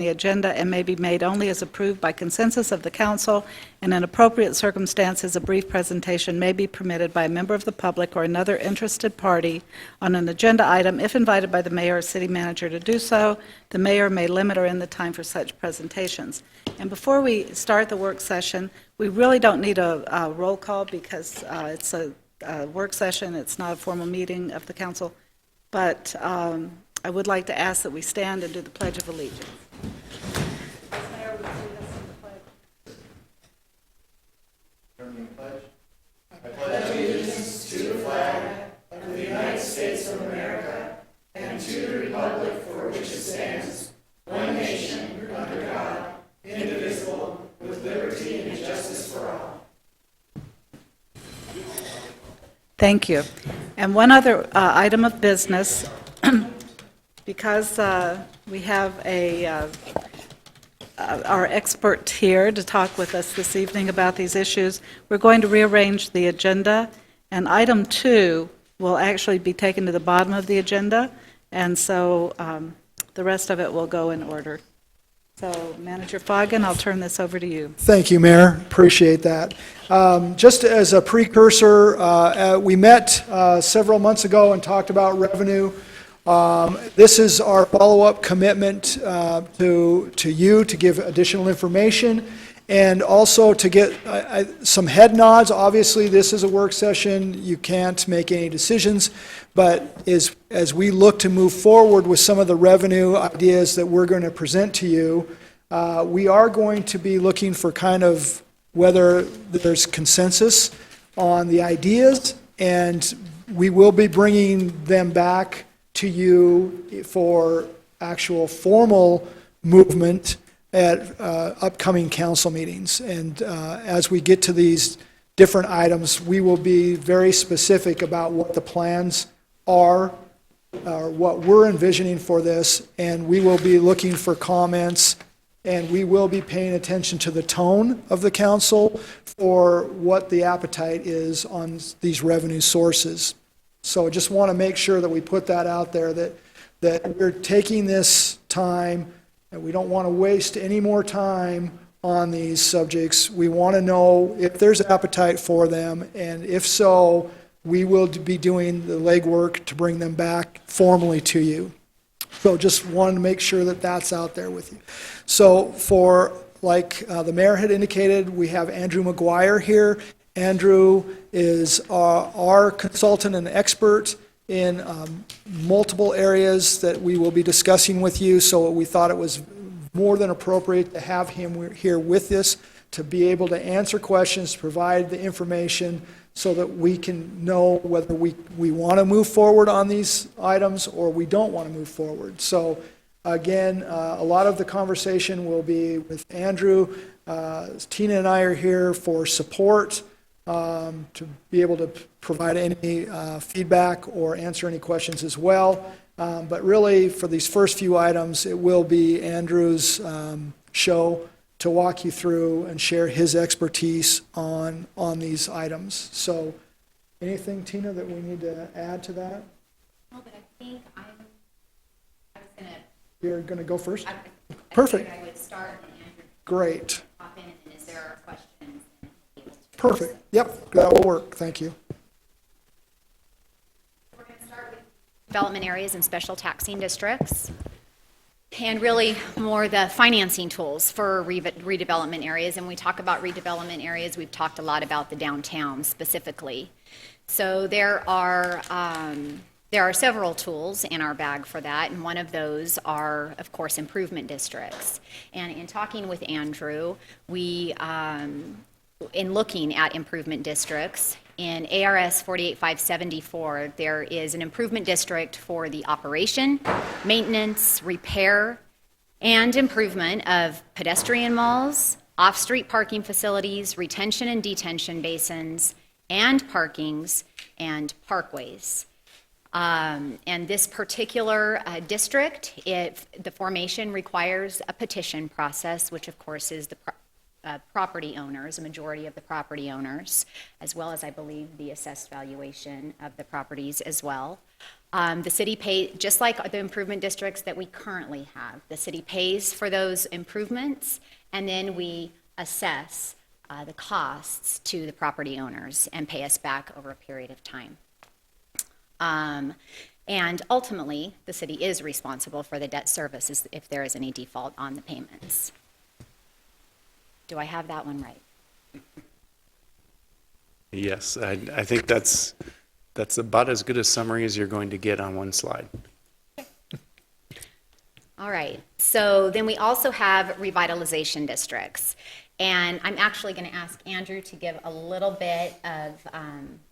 the agenda and may be made only as approved by consensus of the council, and in appropriate circumstances, a brief presentation may be permitted by a member of the public or another interested party on an agenda item if invited by the mayor or city manager to do so. The mayor may limit or end the time for such presentations. And before we start the work session, we really don't need a roll call because it's a work session. It's not a formal meeting of the council. But I would like to ask that we stand and do the Pledge of Allegiance. Mayor, would you lead us in the pledge? Turn the pledge. I pledge allegiance to the flag of the United States of America and to the republic for which it stands, one nation, under God, indivisible, with liberty and justice for all. Thank you. And one other item of business, because we have our expert here to talk with us this evening about these issues, we're going to rearrange the agenda, and item 2 will actually be taken to the bottom of the agenda, and so the rest of it will go in order. So, Manager Foggin, I'll turn this over to you. Thank you, Mayor. Appreciate that. Just as a precursor, we met several months ago and talked about revenue. This is our follow-up commitment to you to give additional information and also to get some head nods. Obviously, this is a work session. You can't make any decisions, but as we look to move forward with some of the revenue ideas that we're going to present to you, we are going to be looking for kind of whether there's consensus on the ideas, and we will be bringing them back to you for actual formal movement at upcoming council meetings. And as we get to these different items, we will be very specific about what the plans are, what we're envisioning for this, and we will be looking for comments, and we will be paying attention to the tone of the council for what the appetite is on these revenue sources. So I just want to make sure that we put that out there, that we're taking this time, and we don't want to waste any more time on these subjects. We want to know if there's appetite for them, and if so, we will be doing the legwork to bring them back formally to you. So just wanted to make sure that that's out there with you. So like the mayor had indicated, we have Andrew McGuire here. Andrew is our consultant and expert in multiple areas that we will be discussing with you, so we thought it was more than appropriate to have him here with us to be able to answer questions, provide the information so that we can know whether we want to move forward on these items or we don't want to move forward. So again, a lot of the conversation will be with Andrew. Tina and I are here for support, to be able to provide any feedback or answer any questions as well. But really, for these first few items, it will be Andrew's show to walk you through and share his expertise on these items. So anything, Tina, that we need to add to that? No, but I think I was going to... You're going to go first? Perfect. I would start and Andrew... Great. Pop in, and is there questions? Perfect. Yep, that will work. Thank you. We're going to start with development areas and special taxing districts, and really more the financing tools for redevelopment areas. And we talk about redevelopment areas, we've talked a lot about the downtown specifically. So there are several tools in our bag for that, and one of those are, of course, improvement districts. And in talking with Andrew, we in looking at improvement districts, in ARS 48574, there is an improvement district for the operation, maintenance, repair, and improvement of pedestrian malls, off-street parking facilities, retention and detention basins, and parkings, and parkways. And this particular district, the formation requires a petition process, which of course is the property owners, a majority of the property owners, as well as I believe the assessed valuation of the properties as well. The city pays, just like the improvement districts that we currently have, the city pays for those improvements, and then we assess the costs to the property owners and pay us back over a period of time. And ultimately, the city is responsible for the debt service if there is any default on the payments. Do I have that one right? Yes, I think that's about as good a summary as you're going to get on one slide. All right, so then we also have revitalization districts. And I'm actually going to ask Andrew to give a little bit of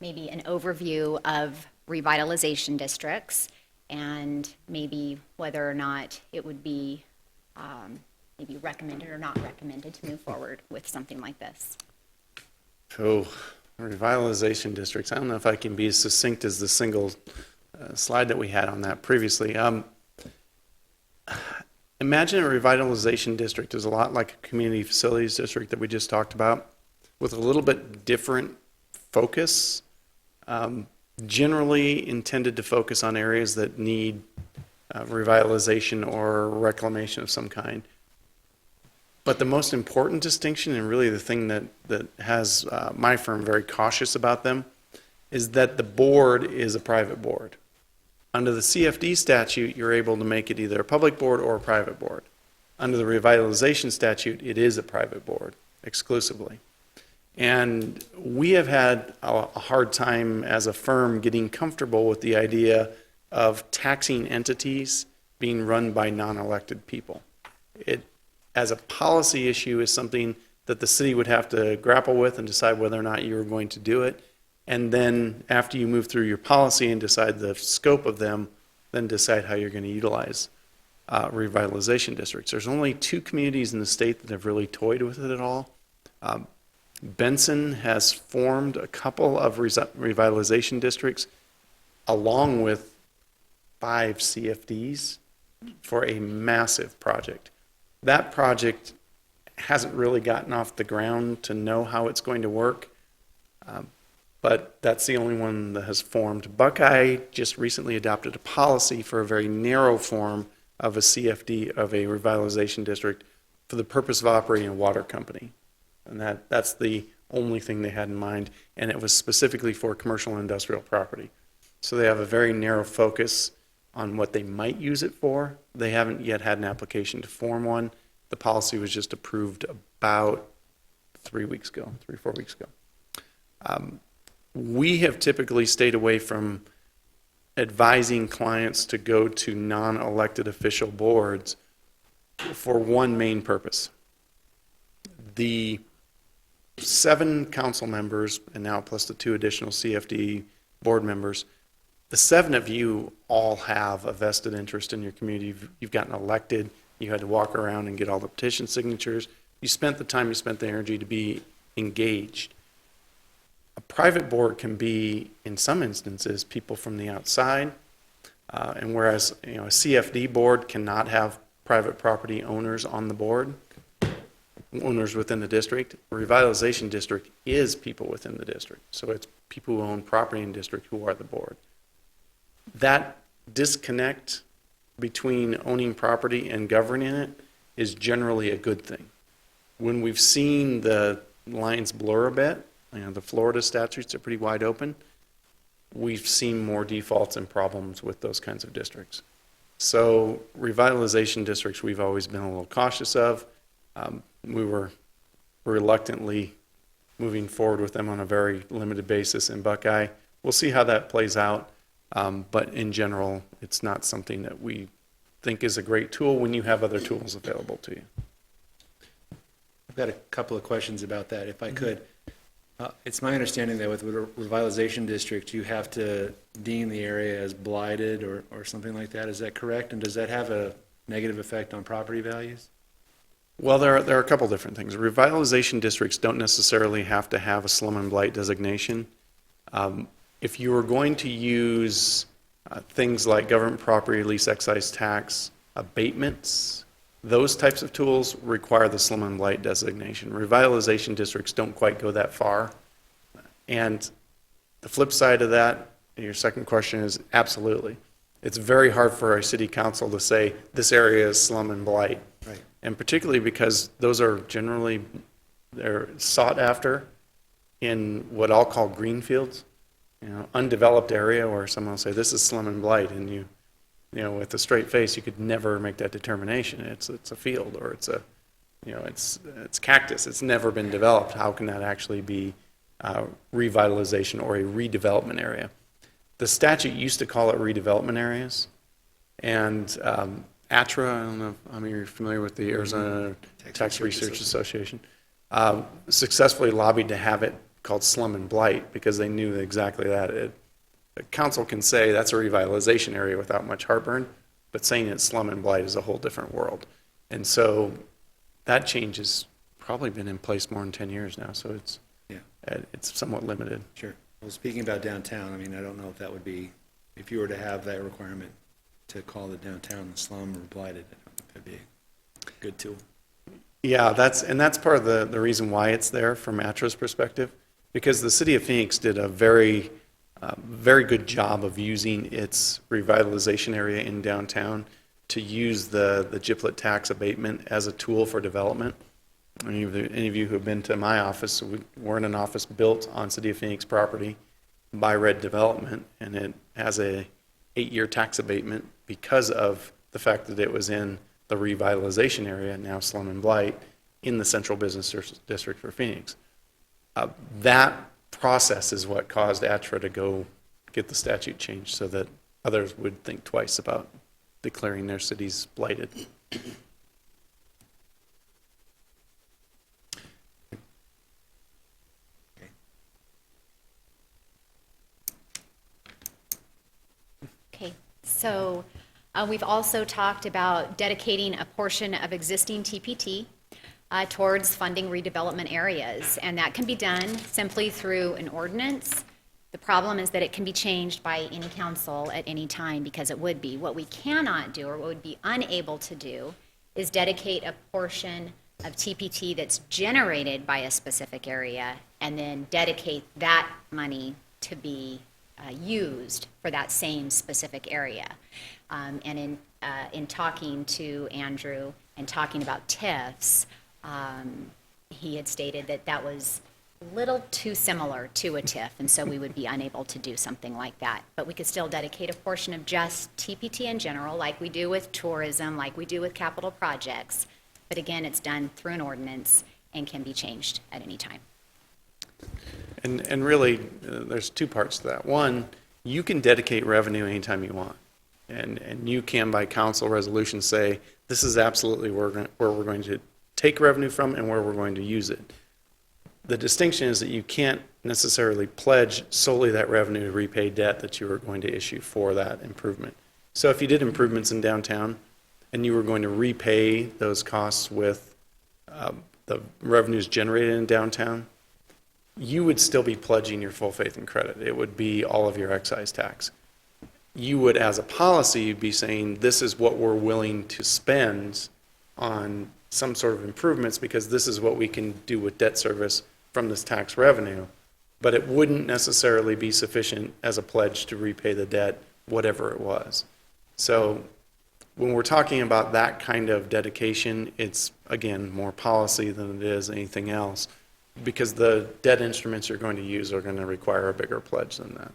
maybe an overview of revitalization districts and maybe whether or not it would be maybe recommended or not recommended to move forward with something like this. Oh, revitalization districts. I don't know if I can be as succinct as the single slide that we had on that previously. Imagine a revitalization district is a lot like a community facilities district that we just talked about, with a little bit different focus, generally intended to focus on areas that need revitalization or reclamation of some kind. But the most important distinction, and really the thing that has my firm very cautious about them, is that the board is a private board. Under the CFD statute, you're able to make it either a public board or a private board. Under the revitalization statute, it is a private board exclusively. And we have had a hard time as a firm getting comfortable with the idea of taxing entities being run by non-elected people. It, as a policy issue, is something that the city would have to grapple with and decide whether or not you were going to do it. And then after you move through your policy and decide the scope of them, then decide how you're going to utilize revitalization districts. There's only 2 communities in the state that have really toyed with it at all. Benson has formed a couple of revitalization districts along with 5 CFDs for a massive project. That project hasn't really gotten off the ground to know how it's going to work. But that's the only one that has formed. Buckeye just recently adopted a policy for a very narrow form of a CFD, of a revitalization district, for the purpose of operating a water company. And that's the only thing they had in mind, and it was specifically for commercial and industrial property. So they have a very narrow focus on what they might use it for. They haven't yet had an application to form one. The policy was just approved about 3 or 4 weeks ago. We have typically stayed away from advising clients to go to non-elected official boards for one main purpose. The 7 council members, and now plus the 2 additional CFD board members, the 7 of you all have a vested interest in your community. You've gotten elected. You had to walk around and get all the petition signatures. You spent the time, you spent the energy to be engaged. A private board can be, in some instances, people from the outside, and whereas a CFD board cannot have private property owners on the board, owners within the district, a revitalization district is people within the district. So it's people who own property in the district who are the board. That disconnect between owning property and governing it is generally a good thing. When we've seen the lines blur a bit, the Florida statutes are pretty wide open, we've seen more defaults and problems with those kinds of districts. So revitalization districts we've always been a little cautious of. We were reluctantly moving forward with them on a very limited basis in Buckeye. We'll see how that plays out, but in general, it's not something that we think is a great tool when you have other tools available to you. I've got a couple of questions about that, if I could. It's my understanding that with a revitalization district, you have to deem the area as blighted or something like that. Is that correct? And does that have a negative effect on property values? Well, there are a couple different things. Revitalization districts don't necessarily have to have a slum and blight designation. If you were going to use things like government property lease excise tax, abatements, those types of tools require the slum and blight designation. Revitalization districts don't quite go that far. And the flip side of that, your second question is absolutely. it's very hard for our city council to say this area is slum and blight. Right. And particularly because those are generally, they're sought after in what I'll call green fields, undeveloped area where someone will say, this is slum and blight, and you know, with a straight face, you could never make that determination. It's a field, or it's cactus. It's never been developed. How can that actually be revitalization or a redevelopment area? The statute used to call it redevelopment areas, and ATRA, I don't know how many of you are familiar with the Arizona Tax Research Association, successfully lobbied to have it called slum and blight because they knew exactly that. The council can say that's a revitalization area without much heartburn, but saying it's slum and blight is a whole different world. And so that change has probably been in place more than 10 years now, so it's somewhat limited. Sure. Well, speaking about downtown, I mean, I don't know if that would be, if you were to have that requirement to call the downtown slum or blighted, I don't think that'd be a good tool. Yeah, that's part of the reason why it's there from ATRA's perspective, because the city of Phoenix did a very good job of using its revitalization area in downtown to use the GIPLET tax abatement as a tool for development. Any of you who have been to my office, we're in an office built on City of Phoenix property by Red Development, and it has a 8-year tax abatement because of the fact that it was in the revitalization area, now slum and blight, in the central business district for Phoenix. That process is what caused ATRA to go get the statute changed so that others would think twice about declaring their cities blighted. Okay, so we've also talked about dedicating a portion of existing TPT towards funding redevelopment areas, and that can be done simply through an ordinance. The problem is that it can be changed by any council at any time, because it would be. What we cannot do, or what would be unable to do, is dedicate a portion of TPT that's generated by a specific area and then dedicate that money to be used for that same specific area. And in talking to Andrew and talking about TIFs, he had stated that that was a little too similar to a TIF, and so we would be unable to do something like that. But we could still dedicate a portion of just TPT in general, like we do with tourism, like we do with capital projects. But again, it's done through an ordinance and can be changed at any time. And really, there's two parts to that. One, you can dedicate revenue anytime you want. And you can, by council resolution, say, this is absolutely where we're going to take revenue from and where we're going to use it. The distinction is that you can't necessarily pledge solely that revenue to repay debt that you are going to issue for that improvement. So if you did improvements in downtown and you were going to repay those costs with the revenues generated in downtown, you would still be pledging your full faith and credit. It would be all of your excise tax. You would, as a policy, be saying, this is what we're willing to spend on some sort of improvements because this is what we can do with debt service from this tax revenue. But it wouldn't necessarily be sufficient as a pledge to repay the debt, whatever it was. So when we're talking about that kind of dedication, it's, again, more policy than it is anything else, because the debt instruments you're going to use are going to require a bigger pledge than that.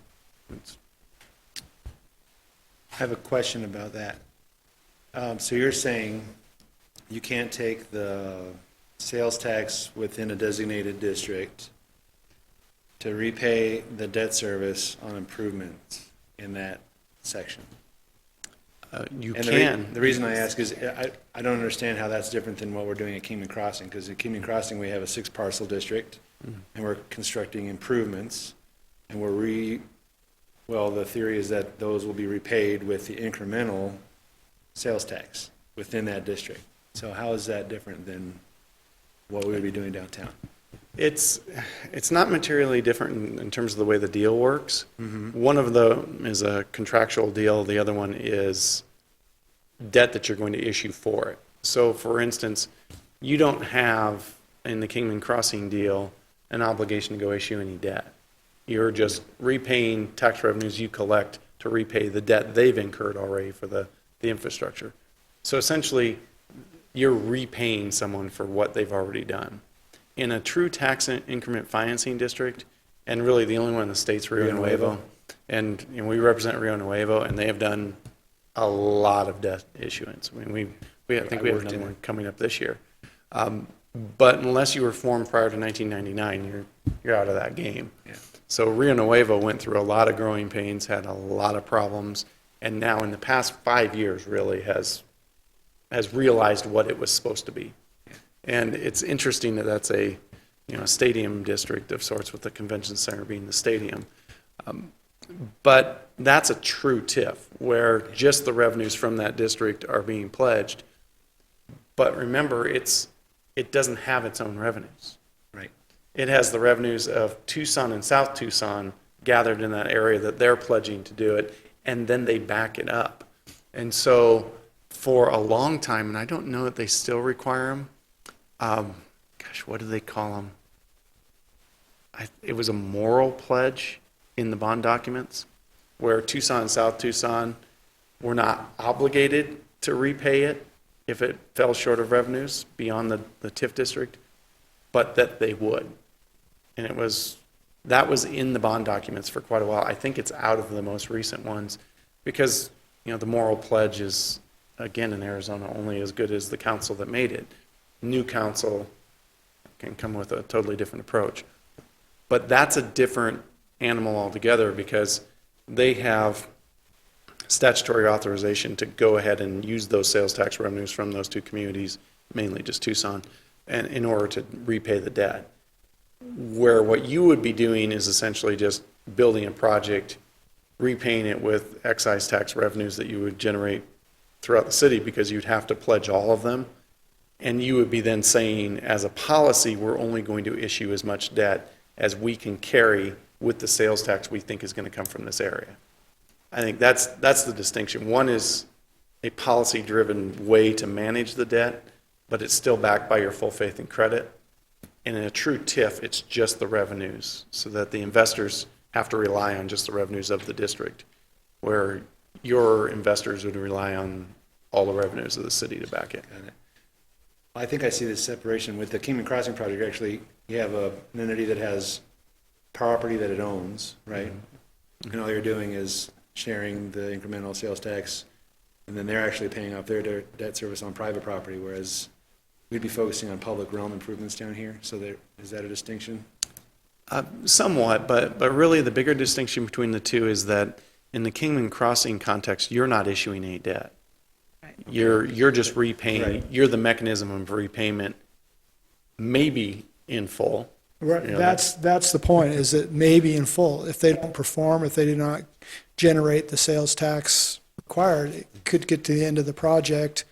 I have a question about that. So you're saying you can't take the sales tax within a designated district to repay the debt service on improvements in that section? You And can. the reason I ask is I don't understand how that's different than what we're doing at Kingman Crossing, because at Kingman Crossing, we have a 6-parcel district, and we're constructing improvements, and the theory is that those will be repaid with the incremental sales tax within that district. So how is that different than what we would be doing downtown? It's not materially different in terms of the way the deal works. One of them is a contractual deal. The other one is debt that you're going to issue for it. So, for instance, you don't have, in the Kingman Crossing deal, an obligation to go issue any debt. You're just repaying tax revenues you collect to repay the debt they've incurred already for the infrastructure. So essentially, you're repaying someone for what they've already done. In a true tax increment financing district, and really the only one in the state's Rio Nuevo, and we represent Rio Nuevo, and they have done a lot of debt issuance. I mean, I think we have another one coming up this year. But unless you were formed prior to 1999, you're out of that game. Yeah. So Rio Nuevo went through a lot of growing pains, had a lot of problems, and now in the past 5 years really has realized what it was supposed to be. And it's interesting that that's a stadium district of sorts, with the convention center being the stadium. But that's a true TIF where just the revenues from that district are being pledged. But remember, it doesn't have its own revenues. Right. It has the revenues of Tucson and South Tucson gathered in that area that they're pledging to do it, and then they back it up. And so for a long time, and I don't know that they still require them, what do they call them? It was a moral pledge in the bond documents where Tucson and South Tucson were not obligated to repay it if it fell short of revenues beyond the TIF district, but that they would. And that was in the bond documents for quite a while. I think it's out of the most recent ones because, the moral pledge is, again, in Arizona, only as good as the council that made it. New council can come with a totally different approach. But that's a different animal altogether because they have statutory authorization to go ahead and use those sales tax revenues from those two communities, mainly just Tucson, and in order to repay the debt. Where what you would be doing is essentially just building a project, repaying it with excise tax revenues that you would generate throughout the city because you'd have to pledge all of them. And you would be then saying, as a policy, we're only going to issue as much debt as we can carry with the sales tax we think is going to come from this area. I think that's the distinction. One is a policy-driven way to manage the debt, but it's still backed by your full faith and credit. And in a true TIF, it's just the revenues, so that the investors have to rely on just the revenues of the district, where your investors would rely on all the revenues of the city to back it. Got it. I think I see this separation with the Kingman Crossing project. Actually, you have an entity that has property that it owns, right? Mm-hmm. And all you're doing is sharing the incremental sales tax, and then they're actually paying off their debt service on private property, whereas we'd be focusing on public realm improvements down here. So is that a distinction? Somewhat, but really the bigger distinction between the two is that in the Kingman Crossing context, you're not issuing a debt. Right. You're just repaying. Right. You're the mechanism of repayment, maybe in full. Right, that's the point, is that maybe in full, if they don't perform, if they do not generate the sales tax required, it could get to the end of the project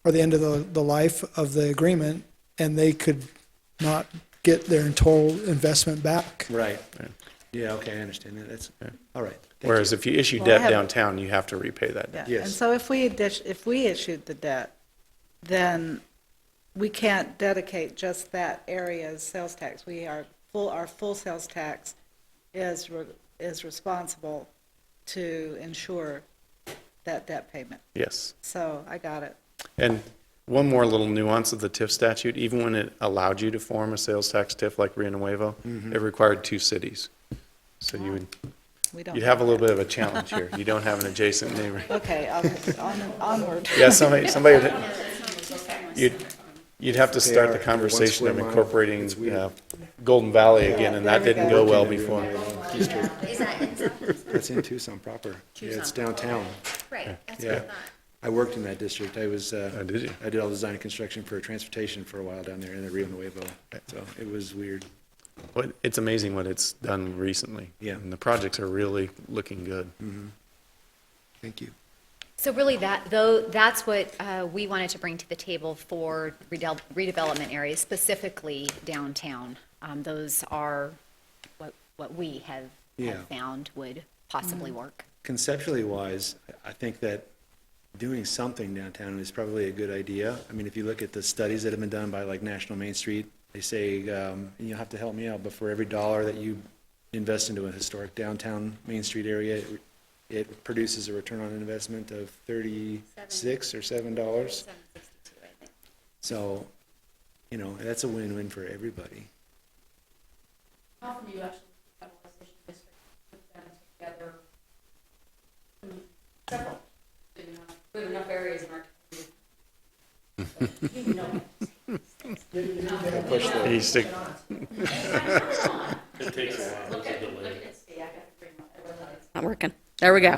or the end of the life of the agreement, and they could not get their total investment back. Right. Yeah, okay, I understand that. That's all right. Thank Whereas you. if you issue Well, I debt have- downtown, you have to repay that Yeah. debt. Yes. And so if we issued the debt, then we can't dedicate just that area as sales tax. Our full sales tax is responsible to ensure that debt payment. Yes. So I got it. And one more little nuance of the TIF statute, even when it allowed you to form a sales tax TIF like Rio Nuevo, it required 2 cities. So We don't. you'd have a little bit of a challenge here. You don't have an adjacent neighbor. Okay, onward. Yeah, you'd have to start the for conversation of 1 square mile. incorporating It's weird. Golden Valley again, and that didn't go well before. Is that in That's in Tucson proper. Yeah, it's downtown. Right, that's Yeah. I worked in that district. I was. Oh, did you? I did all design and construction for transportation for a while down there in the Rio Nuevo. So it was weird. But it's amazing what it's done recently. Yeah. And the projects are really looking good. Thank you. So really that's what we wanted to bring to the table for redevelopment areas, specifically downtown. Those are what we have Yeah. found would possibly work. Conceptually wise, I think that doing something downtown is probably a good idea. I mean, if you look at the studies that have been done by like National Main Street, they say, and you'll have to help me out, but for every dollar that you invest into a historic downtown Main Street area, it produces a return on investment of 36 or $7. $7.62, I think. So, you know, that's a win-win for everybody. How often do you actually revitalization district put them together? Several. We have enough areas in our community. You know it. Push the- You stick- Not working. There we go.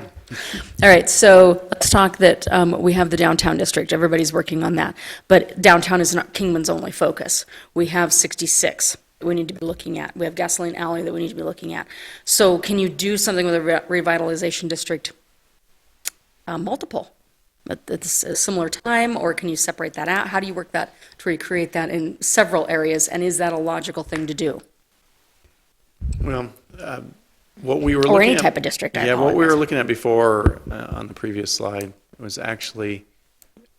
All right, so let's talk that we have the downtown district. Everybody's working on that. But downtown is not Kingman's only focus. We have 66 that we need to be looking at. We have Gasoline Alley that we need to be looking at. So can you do something with a revitalization district multiple at a similar time, or can you separate that out? How do you work that to recreate that in several areas, and is that a logical thing to do? Well, what we were Or looking any at- type of district, I Yeah, what we apologize. were looking at before on the previous slide was actually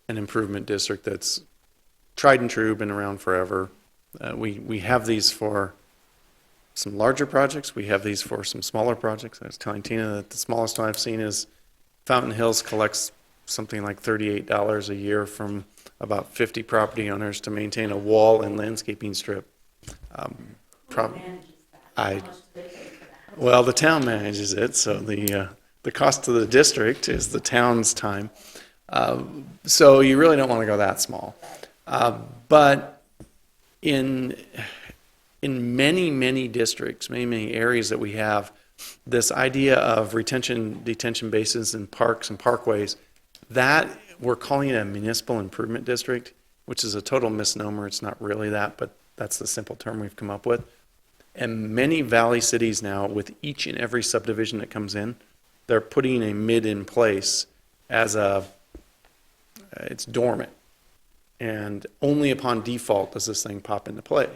an improvement district that's tried and true, been around forever. We have these for some larger projects. We have these for some smaller projects. I was telling Tina that the smallest one I've seen is Fountain Hills collects something like $38 a year from about 50 property owners to maintain a wall and landscaping strip. Well, the town manages it, so the cost to the district is the town's time. So you really don't want to go that small. But in many districts, many areas that we have, this idea of retention, detention basins and parks and parkways, that we're calling it a municipal improvement district, which is a total misnomer. It's not really that, but that's the simple term we've come up with. And many valley cities now, with each and every subdivision that comes in, they're putting a mid in place as it's dormant. And only upon default does this thing pop into play.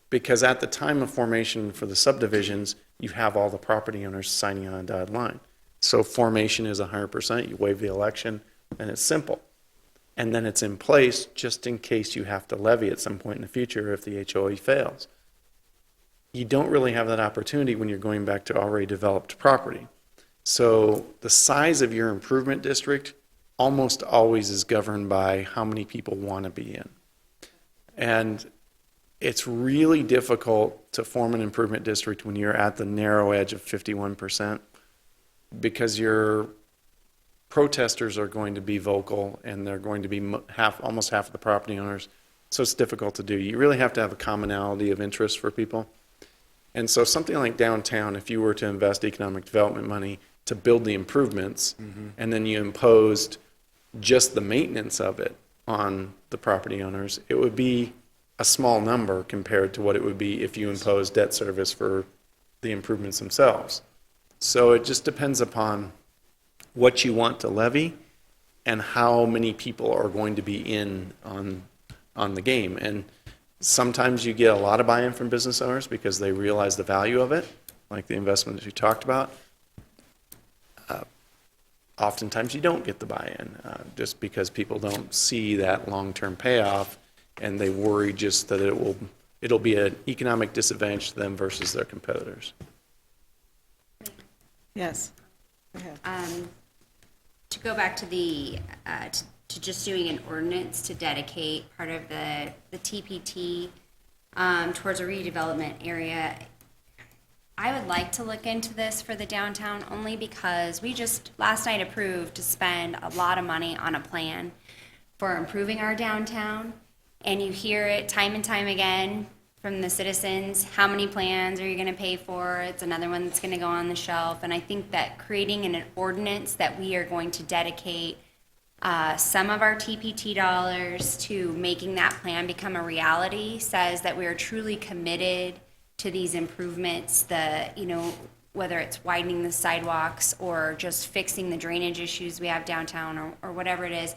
Because at the time of formation for the subdivisions, you have all the property owners signing on a dotted line. So formation is 100%, you waive the election, and it's simple. And then it's in place just in case you have to levy at some point in the future if the HOA fails. You don't really have that opportunity when you're going back to already developed property. So the size of your improvement district almost always is governed by how many people want to be in. And it's really difficult to form an improvement district when you're at the narrow edge of 51%, because your protesters are going to be vocal and they're going to be almost half of the property owners. So it's difficult to do. You really have to have a commonality of interest for people. And so something like downtown, if you were to invest economic development money to build the improvements, and then you imposed just the maintenance of it on the property owners, it would be a small number compared to what it would be if you imposed debt service for the improvements themselves. So it just depends upon what you want to levy and how many people are going to be in on the game. And sometimes you get a lot of buy-in from business owners because they realize the value of it, like the investment that you talked about. Oftentimes you don't get the buy-in just because people don't see that long-term payoff, and they worry just that it'll be an economic disadvantage to them versus their competitors. Yes. Go ahead. To go back to the, to just doing an ordinance to dedicate part of the TPT towards a redevelopment area, I would like to look into this for the downtown only because we just last night approved to spend a lot of money on a plan for improving our downtown. And you hear it time and time again from the citizens, how many plans are you going to pay for? It's another one that's going to go on the shelf. And I think that creating an ordinance that we are going to dedicate some of our TPT dollars to making that plan become a reality says that we are truly committed to these improvements, whether it's widening the sidewalks or just fixing the drainage issues we have downtown or whatever it is.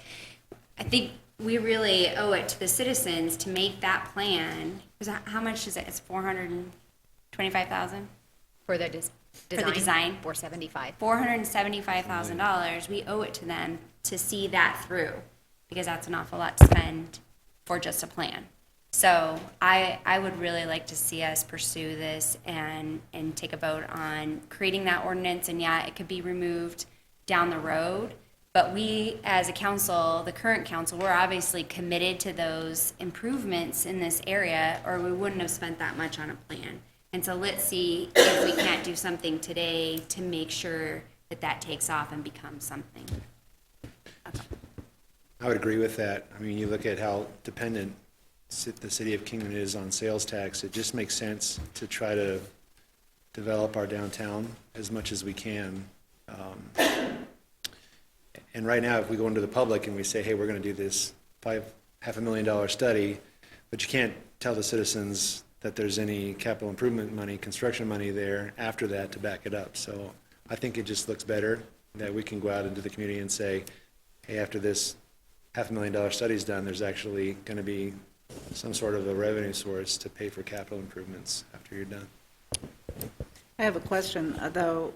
I think we really owe it to the citizens to make that plan. How much is it? It's $425,000 For the design? $475. $475,000. We owe it to them to see that through because that's an awful lot to spend for just a plan. So I would really like to see us pursue this and take a vote on creating that ordinance. And yeah, it could be removed down the road. But we, as a council, the current council, we're obviously committed to those improvements in this area, or we wouldn't have spent that much on a plan. And so let's see if we can't do something today to make sure that that takes off and becomes something. I would agree with that. I mean, you look at how dependent the city of Kingman is on sales tax, it just makes sense to try to develop our downtown as much as we can. And right now, if we go into the public and we say, hey, we're going to do this $500,000 study, but you can't tell the citizens that there's any capital improvement money, construction money there after that to back it up. So I think it just looks better that we can go out into the community and say, hey, after this $500,000 study is done, there's actually going to be some sort of a revenue source to pay for capital improvements after you're done. I have a question, though.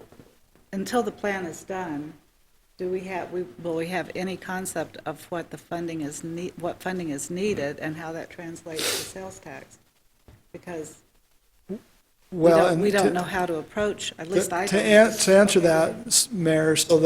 Until the plan is done, will we have any concept of what the funding is what funding is needed and how that translates to sales tax? Because we don't know how to approach, at least I don't. To answer that, Mayor, so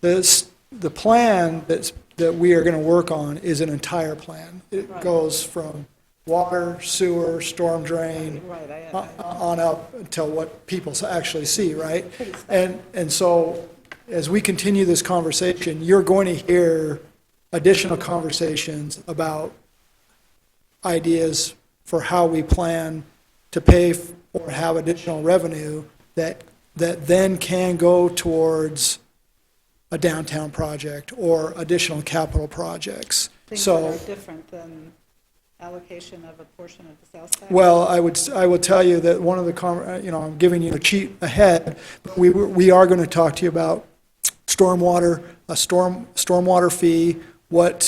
the plan that we are going to work on is an entire plan. It Right. goes from water, sewer, storm drain, Right, on up until what people actually see, right? Pretty specific. And so as we continue this conversation, you're going to hear additional conversations about ideas for how we plan to pay or have additional revenue that then can go towards a downtown project or additional capital projects. Things So, that are different than allocation of a portion of the sales tax? well, I would tell you that one of the, I'm giving you a cheat ahead, but we are going to talk to you about stormwater, a stormwater fee, what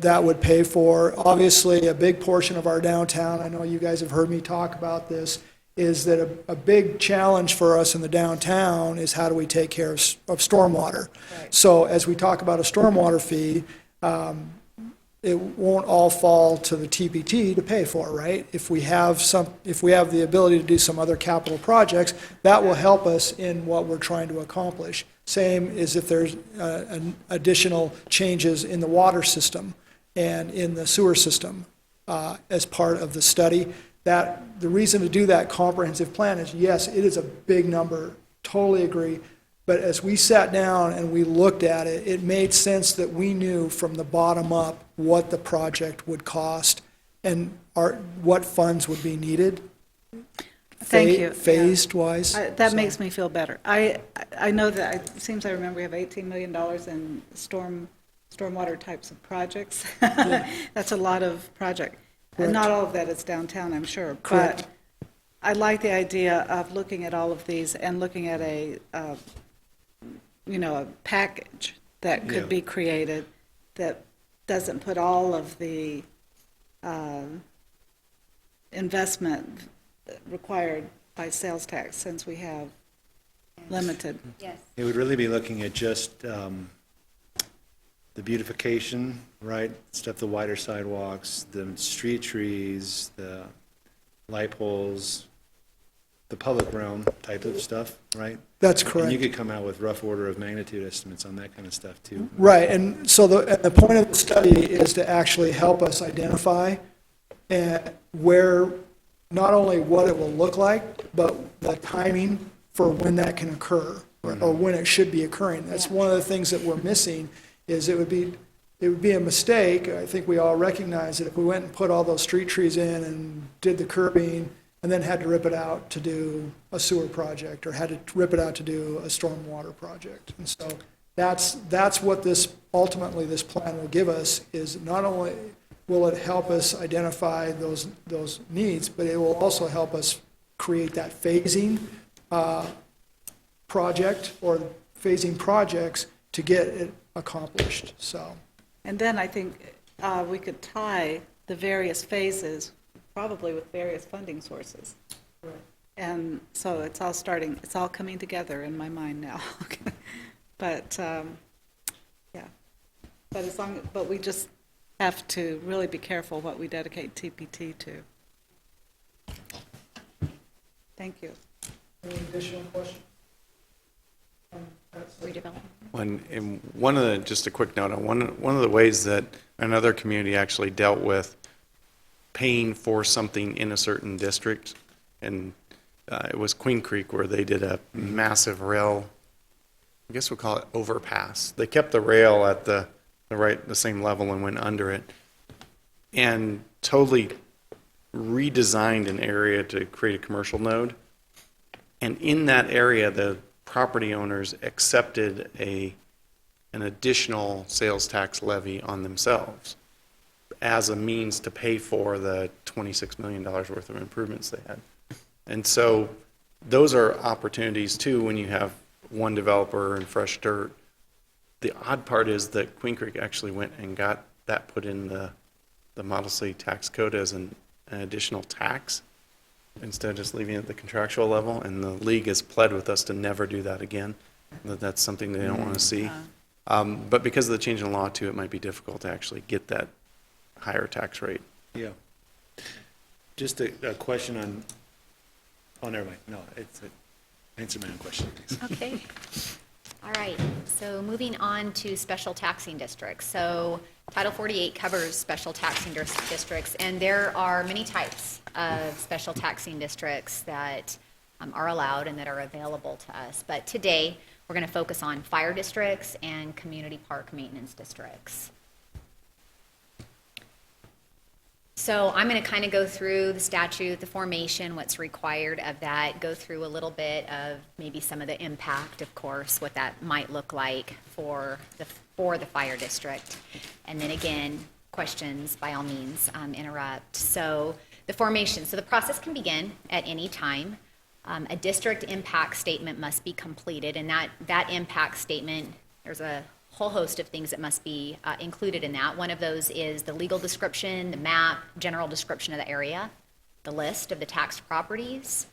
that would pay for. Obviously, a big portion of our downtown, I know you guys have heard me talk about this, is that a big challenge for us in the downtown is how do we take care of stormwater. Right. So as we talk about a stormwater fee, it won't all fall to the TPT to pay for, right? If we have the ability to do some other capital projects, that will help us in what we're trying to accomplish. Same as if there's additional changes in the water system and in the sewer system as part of the study. That the reason to do that comprehensive plan is, yes, it is a big number, totally agree. But as we sat down and we looked at it, it made sense that we knew from the bottom up what the project would cost and what funds would be needed. Thank you. Phased wise. That makes me feel better. I know that, it seems I remember we have $18 million in stormwater types of projects. That's a lot of project. And Correct. not all of that is downtown, I'm sure. Correct. But I like the idea of looking at all of these and looking at a package that could Yeah. be created that doesn't put all of the investment required by sales tax, since we have limited. Yes. It would really be looking at just the beautification, right? Stuff, the wider sidewalks, the street trees, the light poles, the public realm type of stuff, right? That's And correct. you could come out with rough order of magnitude estimates on that kind of stuff too. Right, and so the point of the study is to actually help us identify where, not only what it will look like, but the timing for when that can occur, or when it should be occurring. That's one of the things that we're missing, is it would be a mistake, I think we all recognize it, if we went and put all those street trees in and did the curbing, and then had to rip it out to do a sewer project, or had to rip it out to do a stormwater project. And so that's what ultimately this plan will give us, is not only will it help us identify those needs, but it will also help us create that phasing project, or phasing projects to get it accomplished, so. And then I think we could tie the various phases, probably with various funding sources. And so it's all coming together in my mind now. But, yeah. But we just have to really be careful what we dedicate TPT to. Thank you. Any additional questions? redevelopment. Just a quick note, on one of the ways that another community actually dealt with paying for something in a certain district, and it was Queen Creek, where they did a massive rail, I guess we'll call it overpass. They kept the rail at the same level and went under it, and totally redesigned an area to create a commercial node. And in that area, the property owners accepted an additional sales tax levy on themselves as a means to pay for the $26 million worth of improvements they had. And so those are opportunities too when you have one developer and fresh dirt. The odd part is that Queen Creek actually went and got that put in the Model C tax code as an additional tax instead of just leaving it at the contractual level. And the league has pled with us to never do that again, that that's something they don't want to see. But because of the change in law too, it might be difficult to actually get that higher tax rate. Yeah. Just a question on, oh, never mind. No, answer my own question, please. Okay. All right, so moving on to special taxing districts. So Title 48 covers special taxing districts, and there are many types of special taxing districts that are allowed and that are available to us. But today, we're going to focus on fire districts and community park maintenance districts. So I'm going to kind of go through the statute, the formation, what's required of that, go through a little bit of maybe some of the impact, of course, what that might look like for the fire district. And then again, questions, by all means, interrupt. So the formation. So the process can begin at any time. A district impact statement must be completed, and that impact statement, there's a whole host of things that must be included in that. One of those is the legal description, the map, general description of the area, the list of the taxed properties,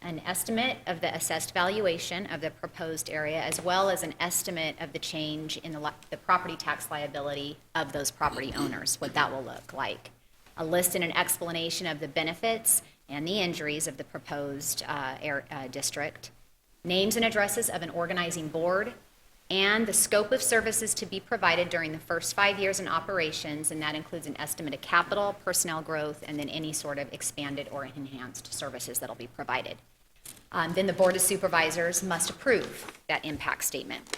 an estimate of the assessed valuation of the proposed area, as well as an estimate of the change in the property tax liability of those property owners, what that will look like. A list and an explanation of the benefits and the injuries of the proposed district, names and addresses of an organizing board, and the scope of services to be provided during the first 5 years in operations, and that includes an estimate of capital, personnel growth, and then any sort of expanded or enhanced services that will be provided. Then the Board of Supervisors must approve that impact statement.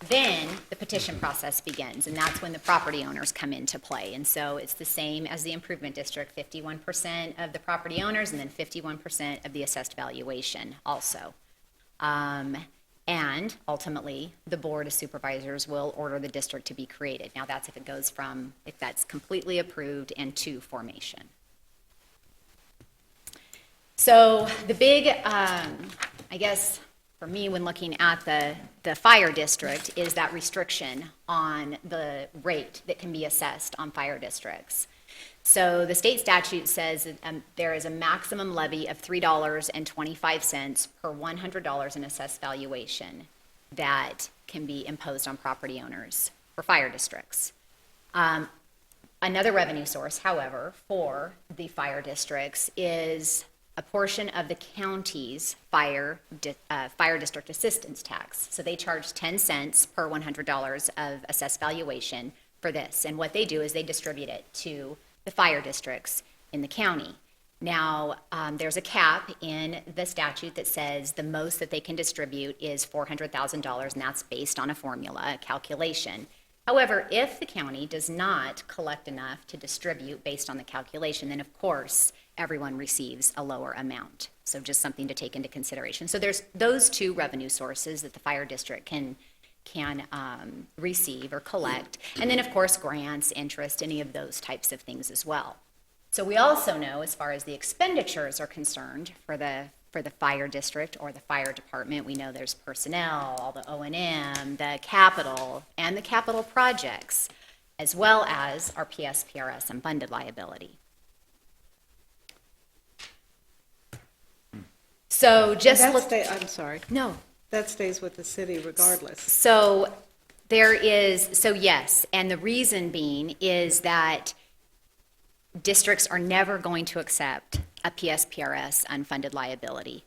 Then the petition process begins, and that's when the property owners come into play. And so it's the same as the improvement district, 51% of the property owners and then 51% of the assessed valuation also. And ultimately, the Board of Supervisors will order the district to be created. Now, that's if that's completely approved and to formation. So the big, I guess, for me, when looking at the fire district, is that restriction on the rate that can be assessed on fire districts. So the state statute says there is a maximum levy of $3.25 per $100 in assessed valuation that can be imposed on property owners for fire districts. Another revenue source, however, for the fire districts is a portion of the county's fire district assistance tax. So they charge 10 cents per $100 of assessed valuation for this. And what they do is they distribute it to the fire districts in the county. Now, there's a cap in the statute that says the most that they can distribute is $400,000, and that's based on a formula, a calculation. However, if the county does not collect enough to distribute based on the calculation, then of course, everyone receives a lower amount. So just something to take into consideration. So there's those two revenue sources that the fire district can receive or collect. And then, of course, grants, interest, any of those types of things as well. So we also know, as far as the expenditures are concerned for the fire district or the fire department, we know there's personnel, all the O&M, the capital, and the capital projects, as well as our PSPRS and funded liability. So just look. I'm sorry. No. That stays with the city regardless. So yes, and the reason being is that districts are never going to accept a PSPRS unfunded liability.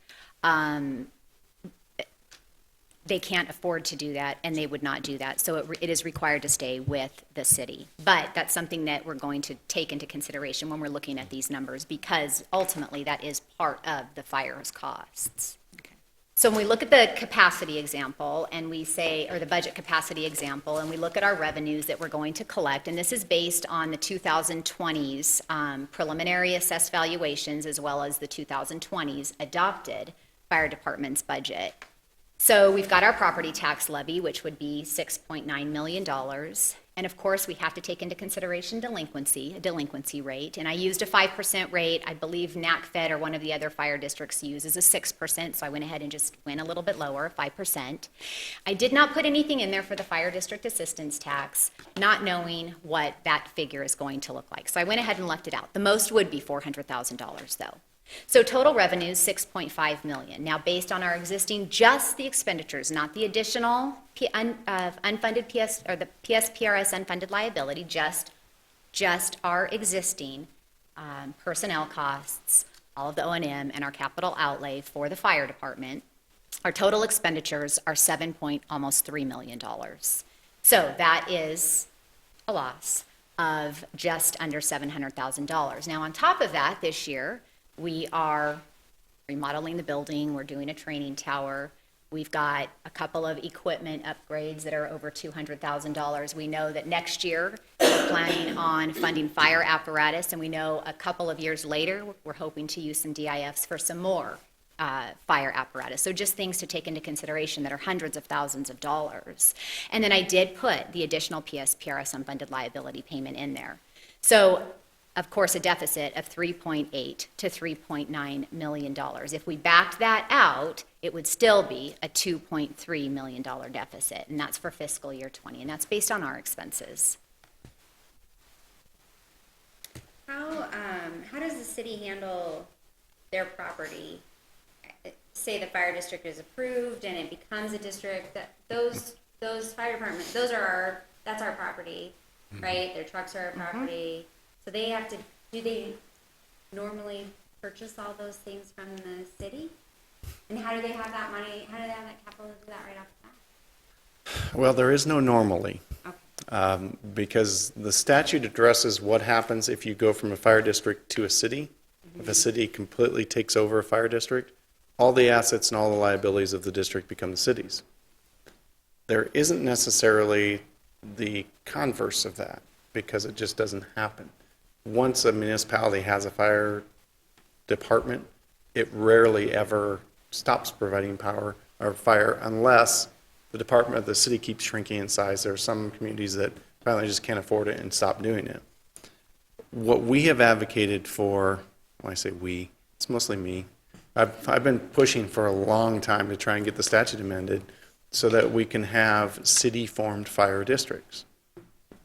they can't afford to do that, and they would not do that. So it is required to stay with the city. But that's something that we're going to take into consideration when we're looking at these numbers, because ultimately that is part of the fire's costs. So when we look at the capacity example and we say, or the budget capacity example, and we look at our revenues that we're going to collect, and this is based on the 2020's preliminary assessed valuations as well as the 2020's adopted fire department's budget. So we've got our property tax levy, which would be $6.9 million. And of course, we have to take into consideration delinquency, a delinquency rate. And I used a 5% rate. I believe NACFED or one of the other fire districts uses a 6%, so I went ahead and just went a little bit lower, 5%. I did not put anything in there for the fire district assistance tax, not knowing what that figure is going to look like. So I went ahead and left it out. The most would be $400,000 though. So total revenues, $6.5 million. Now, based on our existing, just the expenditures, not the additional unfunded PS, or the PSPRS unfunded liability, just our existing personnel costs, all of the O&M, and our capital outlay for the fire department, our total expenditures are almost $3 million. So that is a loss of just under $700,000. Now, on top of that, this year, we are remodeling the building, we're doing a training tower, we've got a couple of equipment upgrades that are over $200,000. We know that next year, we're planning on funding fire apparatus, and we know a couple of years later, we're hoping to use some DIFs for some more fire apparatus. So just things to take into consideration that are hundreds of thousands of dollars. And then I did put the additional PSPRS unfunded liability payment in there. So of course, a deficit of $3.8 to $3.9 million. If we backed that out, it would still be a $2.3 million deficit, and that's for fiscal year 20, and that's based on our expenses. How does the city handle their property? Say the fire district is approved and it becomes a district, that those fire departments, that's our property, right? Their trucks are our property. So they have to, do they normally purchase all those things from the city? And how do they have that money, how do they have that capital to do that right off the bat? Well, there is no normally, Okay. because the statute addresses what happens if you go from a fire district to a city. If a city completely takes over a fire district, all the assets and all the liabilities of the district become the city's. There isn't necessarily the converse of that, because it just doesn't happen. Once a municipality has a fire department, it rarely ever stops providing power or fire unless the department of the city keeps shrinking in size. There are some communities that finally just can't afford it and stop doing it. What we have advocated for, when I say we, it's mostly me. I've been pushing for a long time to try and get the statute amended so that we can have city-formed fire districts.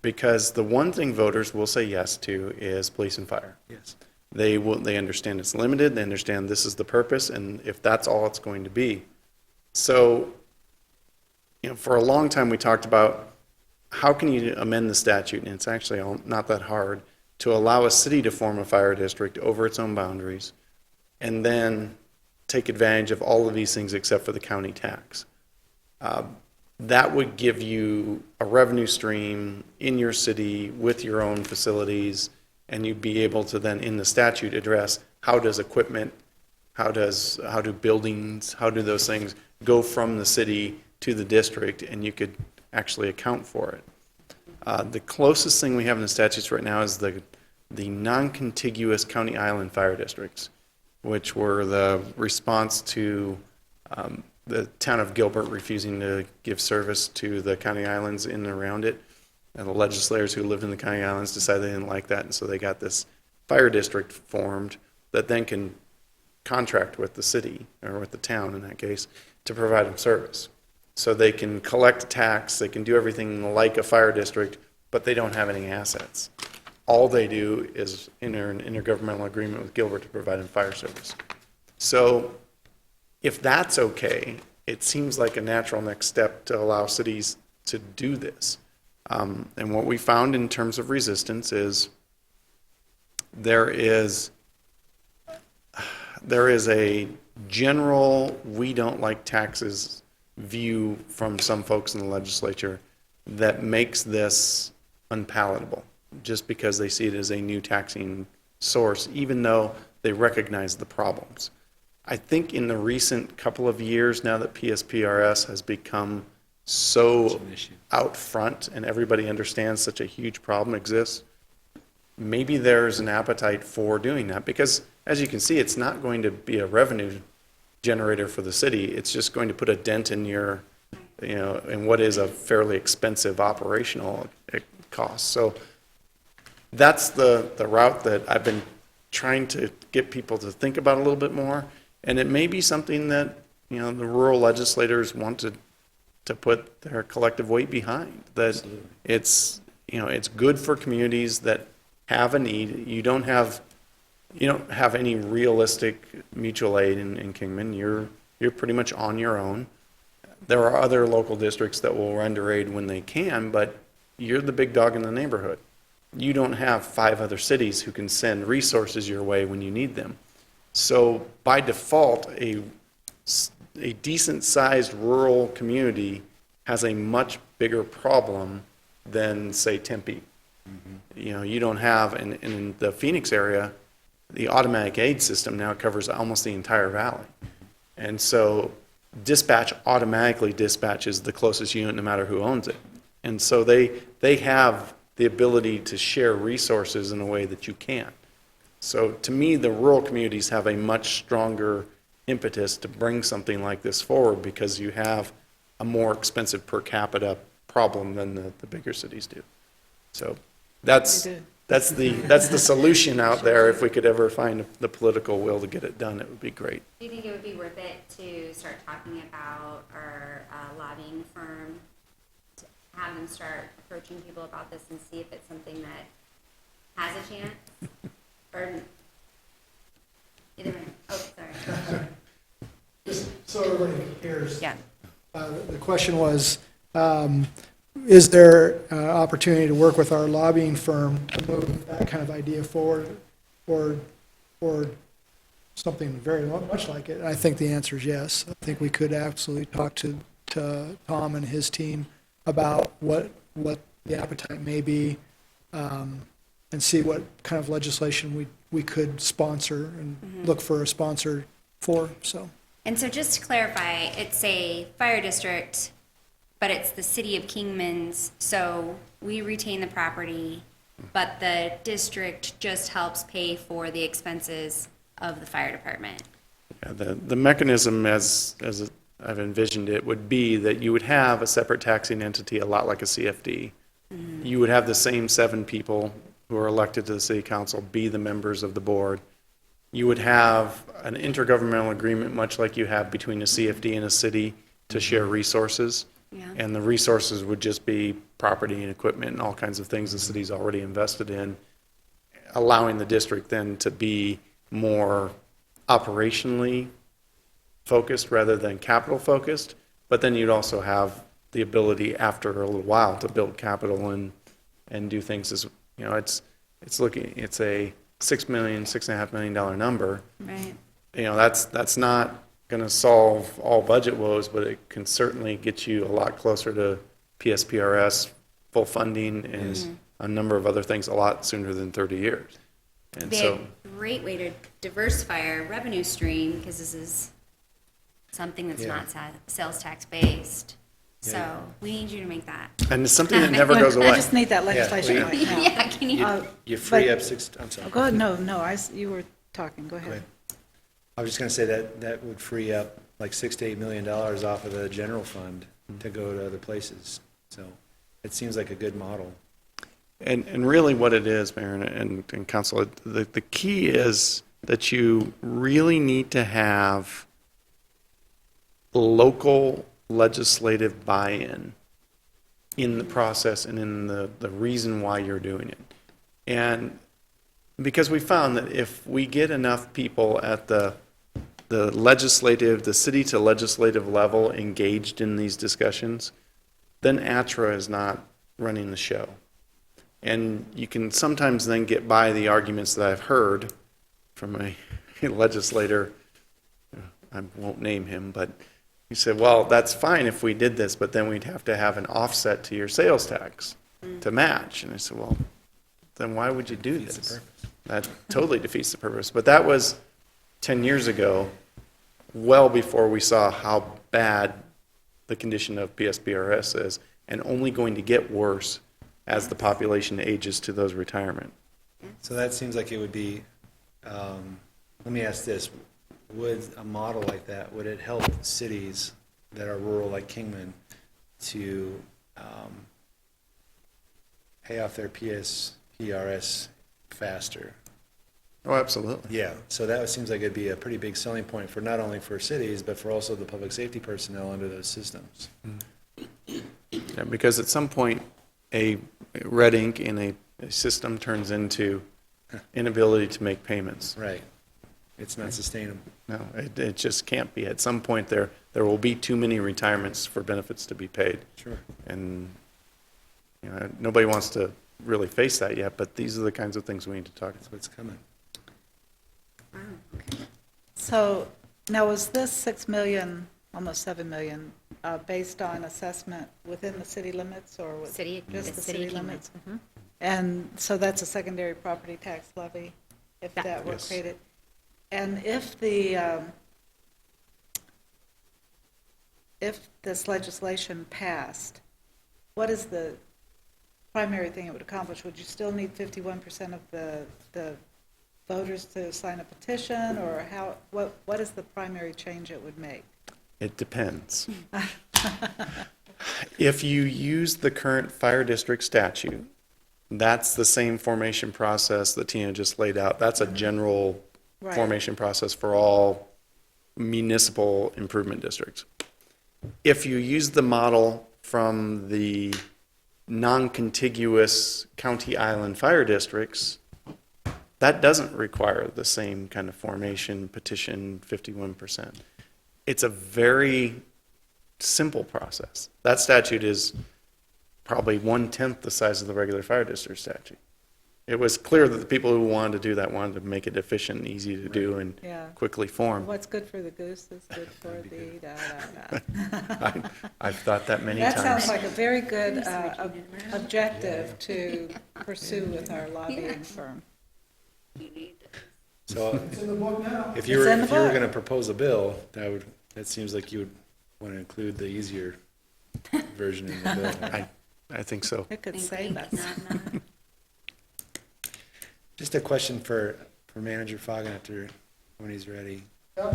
Because the one thing voters will say yes to is police and fire. Yes. They understand it's limited, they understand this is the purpose, and if that's all it's going to be. So, for a long time we talked about how can you amend the statute, and it's actually not that hard, to allow a city to form a fire district over its own boundaries, and then take advantage of all of these things except for the county tax. That would give you a revenue stream in your city with your own facilities, and you'd be able to then, in the statute, address how does equipment, how do buildings, how do those things go from the city to the district, and you could actually account for it. The closest thing we have in the statutes right now is the non-contiguous county island fire districts, which were the response to the town of Gilbert refusing to give service to the county islands in and around it. And the legislators who lived in the county islands decided they didn't like that, and so they got this fire district formed that then can contract with the city, or with the town in that case, to provide them service. So they can collect a tax, they can do everything like a fire district, but they don't have any assets. All they do is enter an intergovernmental agreement with Gilbert to provide them fire service. So if that's okay, it seems like a natural next step to allow cities to do this. And what we found in terms of resistance is there is a general, we don't like taxes view from some folks in the legislature that makes this unpalatable, just because they see it as a new taxing source, even though they recognize the problems. I think in the recent couple of years, now that PSPRS has become so out front and everybody understands such a huge problem exists, maybe there's an appetite for doing that, because as you can see, it's not going to be a revenue generator for the city. It's just going to put a dent in your, in what is a fairly expensive operational cost. So that's the route that I've been trying to get people to think about a little bit more. And it may be something that, the rural legislators want to put their collective weight behind, that Absolutely. It's good for communities that have a need. You don't have any realistic mutual aid in Kingman. You're pretty much on your own. There are other local districts that will render aid when they can, but you're the big dog in the neighborhood. You don't have 5 other cities who can send resources your way when you need them. So by default, a decent-sized rural community has a much bigger problem than, say, Tempe. Mm-hmm. You don't have, in the Phoenix area, the automatic aid system now covers almost the entire valley. And so dispatch automatically dispatches the closest unit no matter who owns it. And so they have the ability to share resources in a way that you can't. So to me, the rural communities have a much stronger impetus to bring something like this forward, because you have a more expensive per capita problem than the bigger cities do. So that's the solution out there. If we could ever find the political will to get it done, it would be great. Do you think it would be worth it to start talking about our lobbying firm, to have them start approaching people about this and see if it's something that has a chance? Or either way. Oh, sorry. Just so everybody hears. Yeah. The question was, is there opportunity to work with our lobbying firm to move that kind of idea forward, or something very much like it? And I think the answer is yes. I think we could absolutely talk to Tom and his team about what the appetite may be, and see what kind of legislation we could sponsor and look for a sponsor for. And so just to clarify, it's a fire district, but it's the city of Kingman's, so we retain the property, but the district just helps pay for the expenses of the fire department. Yeah, the mechanism, as I've envisioned it, would be that you would have a separate taxing entity, a lot like a CFD. Mm-hmm. You would have the same 7 people who are elected to the city council be the members of the board. You would have an intergovernmental agreement, much like you have between a CFD and a city, to share resources. Yeah. And the resources would just be property and equipment and all kinds of things the city's already invested in, allowing the district then to be more operationally focused rather than capital focused. But then you'd also have the ability after a little while to build capital and do things as, it's a $6.5 million number. Right. That's not going to solve all budget woes, but it can certainly get you a lot closer to PSPRS, full funding, and a number of other things a lot sooner than 30 years. And so a great way to diversify our revenue stream, because this is something that's not sales tax based. Yeah. So we need you to make that. And it's something that never goes away. I just need that legislation right now. Yeah, can you? You free up 6, I'm sorry. Go ahead, no, you were talking, go ahead. I was just going to say that would free up like $6 to $8 million off of the general fund to go to other places. So it seems like a good model. And really what it is, Mayor and Council, the key is that you really need to have local legislative buy-in in the process and in the reason why you're doing it. And because we found that if we get enough people at the city to legislative level engaged in these discussions, then ATRA is not running the show. And you can sometimes then get by the arguments that I've heard from a legislator, I won't name him, but You said, well, that's fine if we did this, but then we'd have to have an offset to your sales tax to match. And I said, well, then why would you do this? That totally defeats the purpose. But that was 10 years ago, well before we saw how bad the condition of PSBRS is, and only going to get worse as the population ages to those retirement. So that seems like it would be, let me ask this, would a model like that, would it help cities that are rural like Kingman to pay off their PSPRS faster? Oh, absolutely. Yeah, so that seems like it'd be a pretty big selling point for not only for cities, but for also the public safety personnel under those systems. Yeah, because at some point, a red ink in a system turns into inability to make payments. Right. It's not sustainable. No, it just can't be. At some point, there will be too many retirements for benefits to be paid. Sure. And, you know, nobody wants to really face that yet, but these are the kinds of things we need to talk That's about. what's coming. So now, was this 6 million, almost 7 million, based on assessment within the city limits, or was City, just the city city Kingman. limits? And so that's a secondary property tax levy, if That- that were Yes. created? And if this legislation passed, what is the primary thing it would accomplish? Would you still need 51% of the voters to sign a petition, or what is the primary change it would make? It depends. If you use the current fire district statute, that's the same formation process that Tina just laid out. That's a general Right. formation process for all municipal improvement districts. If you use the model from the non-contiguous county island fire districts, that doesn't require the same kind of formation petition 51%. It's a very simple process. That statute is probably 1/10 the size of the regular fire district statute. It was clear that the people who wanted to do that wanted to make it efficient and easy to do and Yeah. quickly form. What's good for the goose is good for the da-da-da. I've thought that many That sounds times. like a very good objective to pursue with our lobbying firm. So if It's you were, in the if you were book. going to propose a bill, that seems like you would want to include the easier version in the bill. I think so. It could save us. Just a question for Manager Foggen when he's ready. I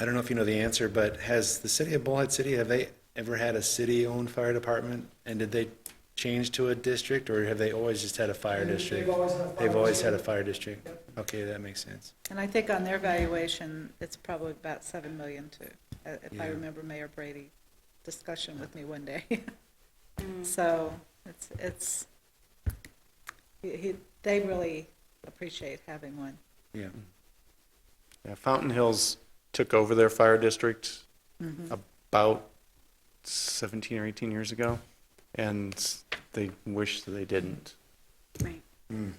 don't know if you know the answer, but has the city of Bullhead City, have they ever had a city-owned fire department? And did they change to a district, or have they always just had a fire district? They've always had a fire district. Okay, that makes sense. And I think on their valuation, it's probably about 7 million too, if I Yeah. remember Mayor Brady's discussion with me one day. So they really appreciate having one. Yeah. Yeah, Fountain Hills took over their fire district about 17 or 18 years ago, and they wish that they didn't. Right.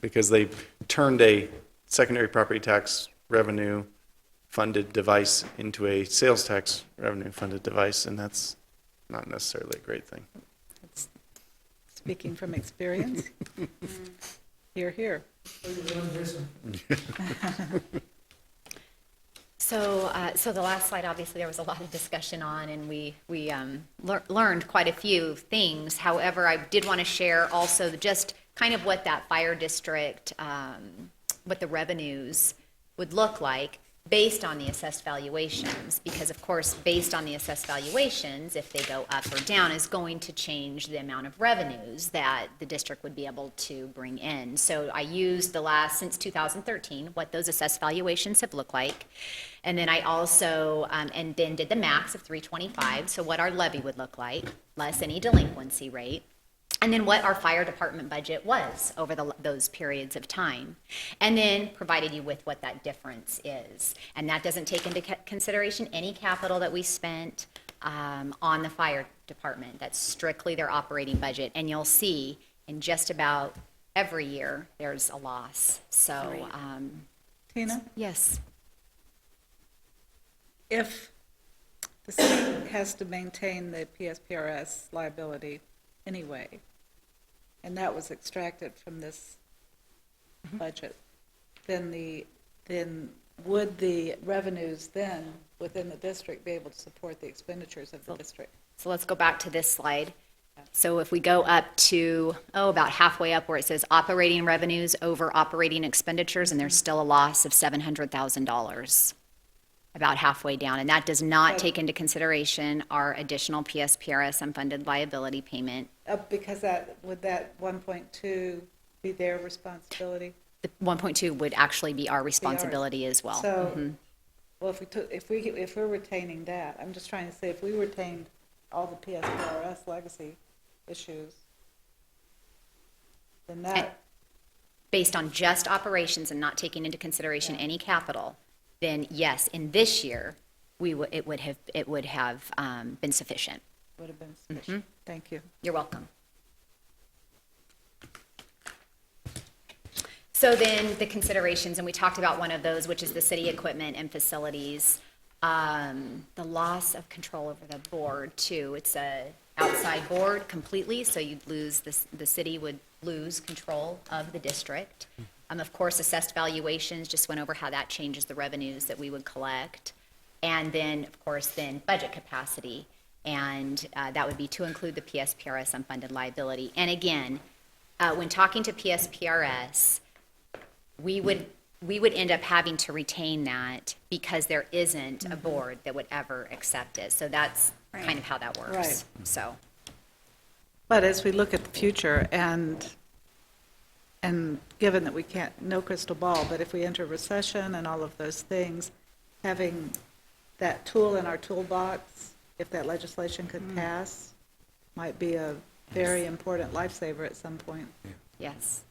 Because they turned a secondary property tax revenue funded device into a sales tax revenue funded device, and that's not necessarily a great thing. Speaking from experience. Hear, hear. So the last slide, obviously, there was a lot of discussion on, and we learned quite a few things. However, I did want to share also just kind of what that fire district, what the revenues would look like based on the assessed valuations, because of course, based on the assessed valuations, if they go up or down, is going to change the amount of revenues that the district would be able to bring in. So I used since 2013, what those assessed valuations have looked like. And then I also, and then did the max of 325, so what our levy would look like, less any delinquency rate. And then what our fire department budget was over those periods of time. And then provided you with what that difference is. And that doesn't take into consideration any capital that we spent on the fire department. That's strictly their operating budget. And you'll see in just about every year, there's a loss. So, Tina, yes. if the city has to maintain the PSPRS liability anyway, and that was extracted from this budget, then would the revenues then within the district be able to support the expenditures of the district? So let's go back to this slide. So if we go up to, about halfway up where it says operating revenues over operating expenditures, and there's still a loss of $700,000, about halfway down. And that does not take into consideration our additional PSPRS unfunded liability payment. Because would that 1.2 be their responsibility? The 1.2 would actually be our responsibility as well. So, well, if we're retaining that, I'm just trying to say, if we retained all the PSPRS legacy issues, then that, Based on just operations and not taking into consideration any capital, then yes, in this year, it would have been sufficient. would have been sufficient. Thank you. You're welcome. So then the considerations, and we talked about one of those, which is the city equipment and facilities. The loss of control over the board too. It's a outside board completely, so you'd lose, the city would lose control of the district. Of course, assessed valuations, just went over how that changes the revenues that we would collect. And then, of course, then budget capacity. And that would be to include the PSPRS unfunded liability. And again, when talking to PSPRS, we would end up having to retain that because there isn't a board that would ever accept it. So that's kind of how that works. Right. So, But as we look at the future, and given that we can't, no crystal ball, but if we enter recession and all of those things, having that tool in our toolbox, if that legislation could pass, might be a very important lifesaver at some point. yes.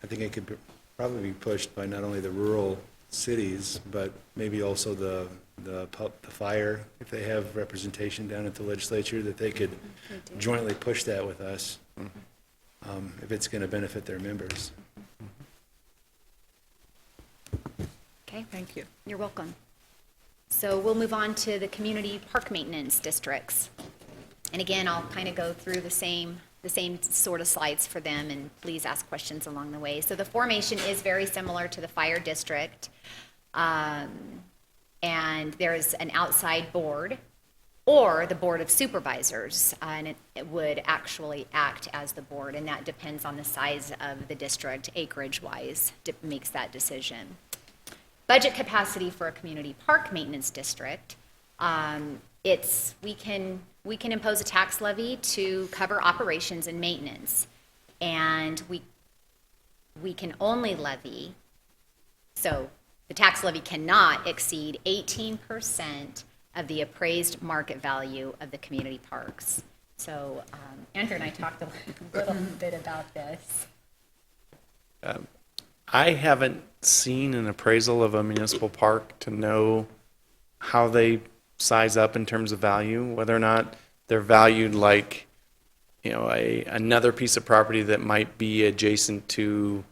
I think it could probably be pushed by not only the rural cities, but maybe also the fire, if they have representation down at the legislature, that they could jointly push that with us, if it's going to benefit their members. Okay, Thank you. you're welcome. So we'll move on to the community park maintenance districts. And again, I'll kind of go through the same sort of slides for them, and please ask questions along the way. So the formation is very similar to the fire district. And there's an outside board, or the Board of Supervisors, and it would actually act as the board, and that depends on the size of the district, acreage-wise, makes that decision. Budget capacity for a community park maintenance district, we can impose a tax levy to cover operations and maintenance, and we can only levy, so the tax levy cannot exceed 18% of the appraised market value of the community parks. So Andrew and I talked a little bit about this. I haven't seen an appraisal of a municipal park to know how they size up in terms of value, whether or not they're valued like, another piece of property that might be adjacent to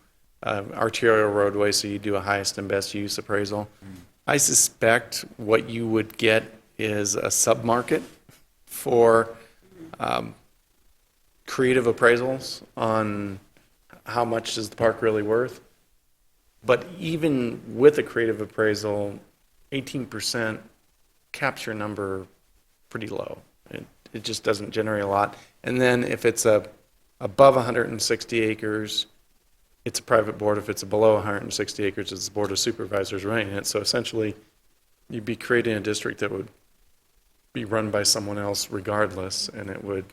arterial roadway, so you do a highest and best use appraisal. I suspect what you would get is a submarket for creative appraisals on how much is the park really worth. But even with a creative appraisal, 18% capture number pretty low. It just doesn't generate a lot. And then if it's above 160 acres, it's a private board. If it's below 160 acres, it's the Board of Supervisors running it. So essentially, you'd be creating a district that would be run by someone else regardless, and it would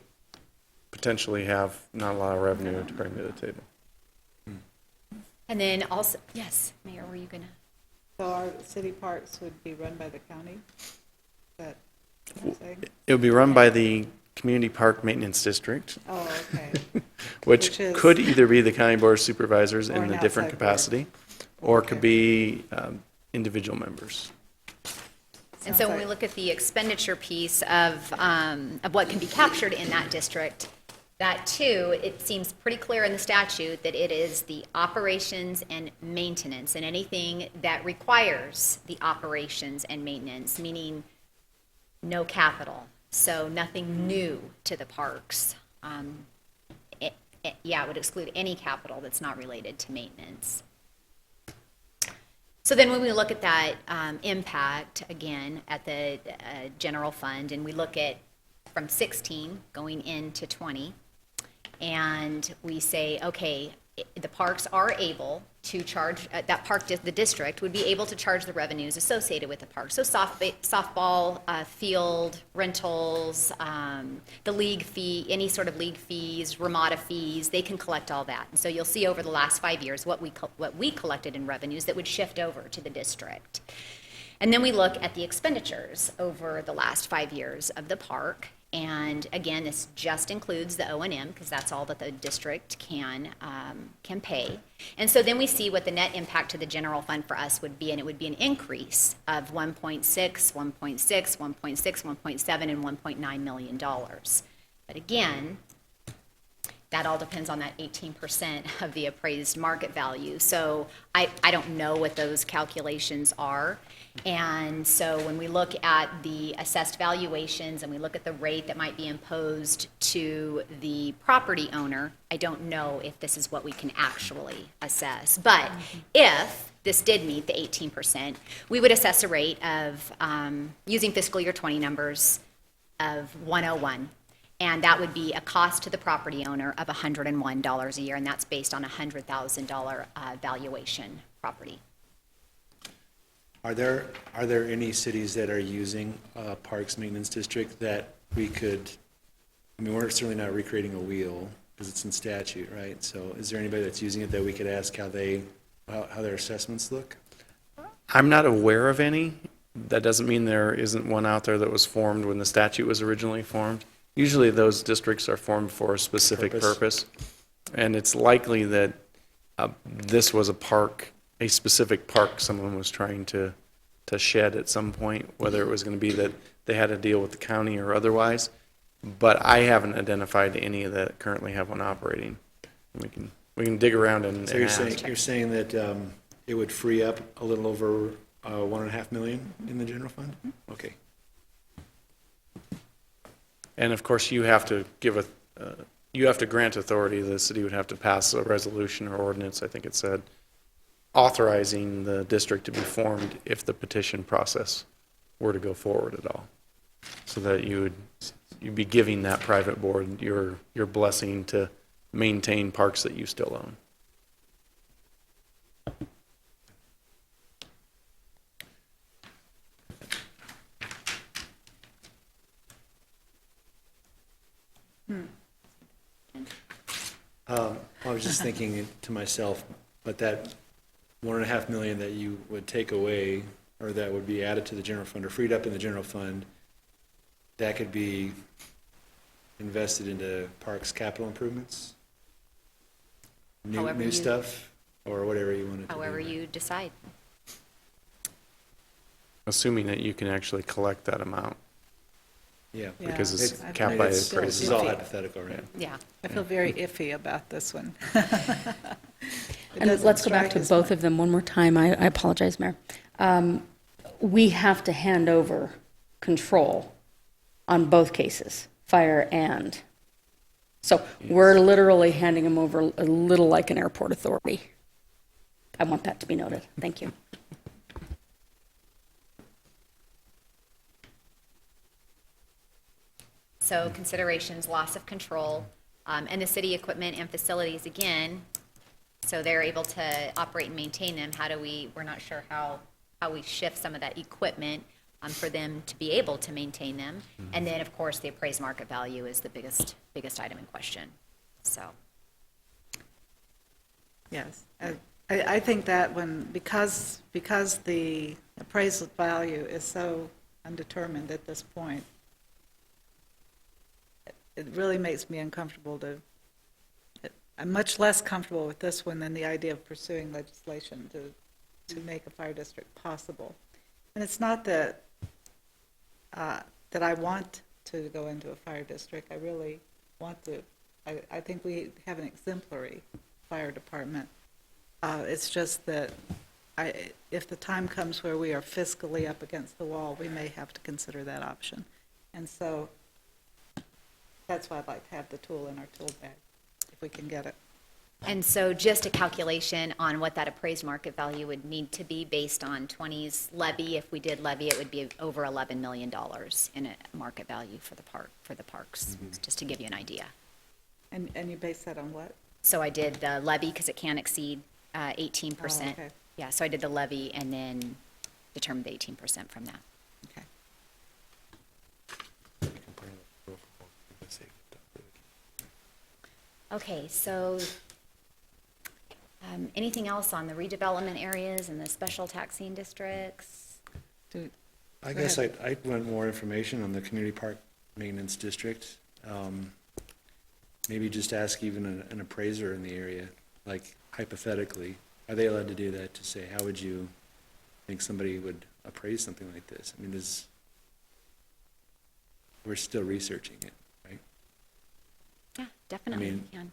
potentially have not a lot of revenue to bring to the table. And then also, yes, Mayor, were you gonna? So our city parks would be run by the county? Is that what you're saying? It would be run by the Community Park Maintenance District, Oh, okay. which Which is- could either be the County Board of Supervisors Or in an a different outside board. capacity, or it could Okay. be individual members. And Sounds so when we like- look at the expenditure piece of what can be captured in that district, that too, it seems pretty clear in the statute that it is the operations and maintenance, and anything that requires the operations and maintenance, meaning no capital, so nothing new to the parks. Yeah, it would exclude any capital that's not related to maintenance. So then when we look at that impact, again, at the general fund, and we look at from 16 going into 20, and we say, okay, the parks are able to charge, the district would be able to charge the revenues associated with the park. So softball, field, rentals, the league fee, any sort of league fees, Ramada fees, they can collect all that. And so you'll see over the last 5 years what we collected in revenues that would shift over to the district. And then we look at the expenditures over the last 5 years of the park. And again, this just includes the O&M because that's all that the district can pay. And so then we see what the net impact to the general fund for us would be, and it would be an increase of 1.6, 1.6, 1.6, 1.7, and $1.9 million. But again, that all depends on that 18% of the appraised market value. So I don't know what those calculations are. And so when we look at the assessed valuations and we look at the rate that might be imposed to the property owner, I don't know if this is what we can actually assess. But if this did meet the 18%, we would assess a rate of, using fiscal year 20 numbers, of 101. And that would be a cost to the property owner of $101 a year, and that's based on a $100,000 valuation property. Are there any cities that are using Parks Maintenance District that we could, I mean, we're certainly not recreating a wheel because it's in statute, right? So is there anybody that's using it that we could ask how their assessments look? I'm not aware of any. That doesn't mean there isn't one out there that was formed when the statute was originally formed. Usually those districts are formed for a specific purpose. And it's likely that this was a specific park someone was trying to shed at some point, whether it was going to be that they had to deal with the county or otherwise. But I haven't identified any that currently have one operating. We can dig around and So you're saying that it would free up a little over $1.5 million in the general fund? Okay. And of course, you have to grant authority. The city would have to pass a resolution or ordinance, I think it said, authorizing the district to be formed if the petition process were to go forward at all. So that you'd be giving that private board your blessing to maintain parks that you still own. I was just thinking to myself, but that $1.5 million that you would take away, or that would be added to the general fund or freed up in the general fund, that could be invested into parks capital improvements? New stuff, or whatever you want it to be. However you decide. Assuming that you can actually collect that amount, Yeah. because it's I capped think by it's appraisal. This is all iffy. hypothetical, right? Yeah. I feel very iffy about this one. It And doesn't let's go back strike to as both much. of them one more time. I apologize, Mayor. We have to hand over control on both cases, fire and. So we're literally handing them over a little like an airport authority. I want that to be noted. Thank you. So considerations, loss of control, and the city equipment and facilities, again, so they're able to operate and maintain them. We're not sure how we shift some of that equipment for them to be able to maintain them. And then, of course, the appraised market value is the biggest item in question, so. Yes. I think that because the appraisal value is so undetermined at this point, it really makes me uncomfortable I'm much less comfortable with this one than the idea of pursuing legislation to make a fire district possible. And it's not that I want to go into a fire district. I really want to. I think we have an exemplary fire department. It's just that if the time comes where we are fiscally up against the wall, we may have to consider that option. And so that's why I'd like to have the tool in our tool bag, if we can get it. And so just a calculation on what that appraised market value would need to be based on 20's levy. If we did levy, it would be over $11 million in a market value for the parks, just to give you an idea. And you base that on what? So I did the levy because it can't exceed 18%. Oh, okay. Yeah, so I did the levy and then determined the 18% from that. Okay. Okay, so anything else on the redevelopment areas and the special taxing districts? I guess I'd want more information on the community park maintenance district. Maybe just ask even an appraiser in the area, like hypothetically, are they allowed to do that, to say, how would you think somebody would appraise something like this? I mean, we're still researching it, right? Yeah, definitely, I mean- you can.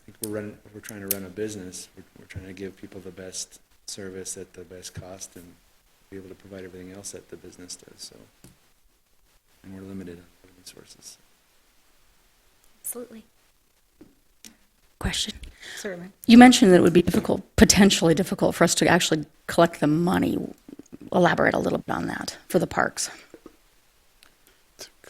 I think we're trying to run a business, we're trying to give people the best service at the best cost and be able to provide everything else that the business does, so. And we're limited on resources. Absolutely. Question. Certainly. You mentioned that it would be difficult, potentially difficult for us to actually collect the money. Elaborate a little bit on that for the parks.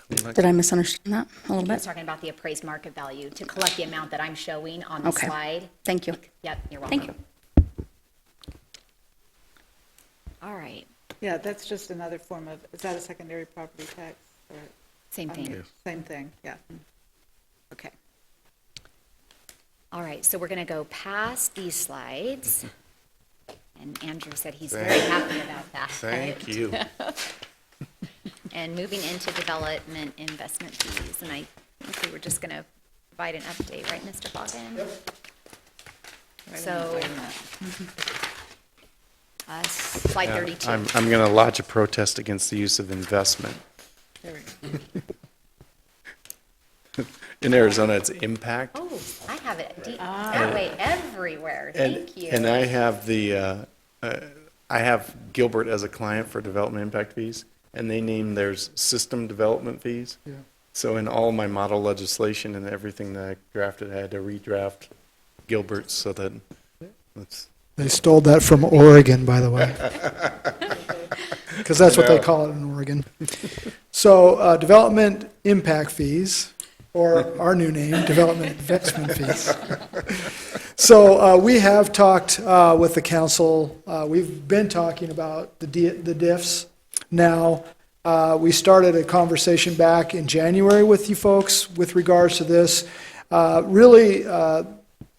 Did I misunderstand that a little I was bit? talking about the appraised market value to collect the amount that I'm showing on the Okay. slide. Thank you. Yep, you're welcome. Thank you. All right, Yeah, that's just another form of, is that a secondary property tax? Or same thing. Same thing, yeah. Okay. All right, so we're going to go past these slides. And Andrew said he's very happy about that. Thank you. And moving into development investment fees. And I think we were just going to provide an update, right, Mr. Foggin? So, slide 32. I'm going to lodge a protest against the use of investment. There we go. In Arizona, it's impact. Oh, I have it that way everywhere. Thank you. And I have I have Gilbert as a client for development impact fees, and they name theirs system development fees. Yeah. So in all my model legislation and everything that I drafted, I had to redraft Gilbert's so that it's. They stole that from Oregon, by the way. Because that's what they call it in Oregon. So, development impact fees, or our new name, development investment fees. So, we have talked with the council, we've been talking about the diffs. Now, we started a conversation back in January with you folks with regards to this. Really,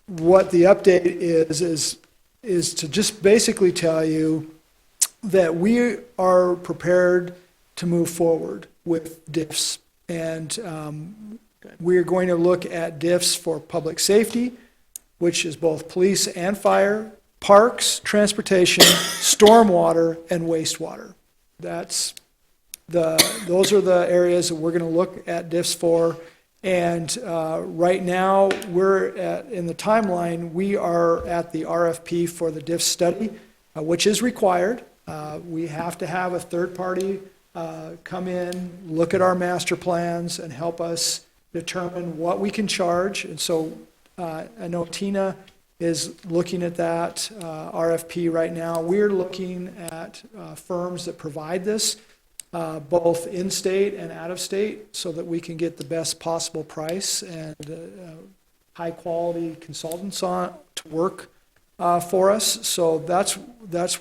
what the update is to just basically tell you that we are prepared to move forward with diffs. And we're going to look at diffs for public safety, which is both police and fire, parks, transportation, stormwater, and wastewater. Those are the areas that we're going to look at diffs for. And right now, in the timeline, we are at the RFP for the diff study, which is required. We have to have a third party come in, look at our master plans, and help us determine what we can charge. And so I know Tina is looking at that RFP right now. We're looking at firms that provide this, both in-state and out-of-state, so that we can get the best possible price and high-quality consultants to work for us. So that's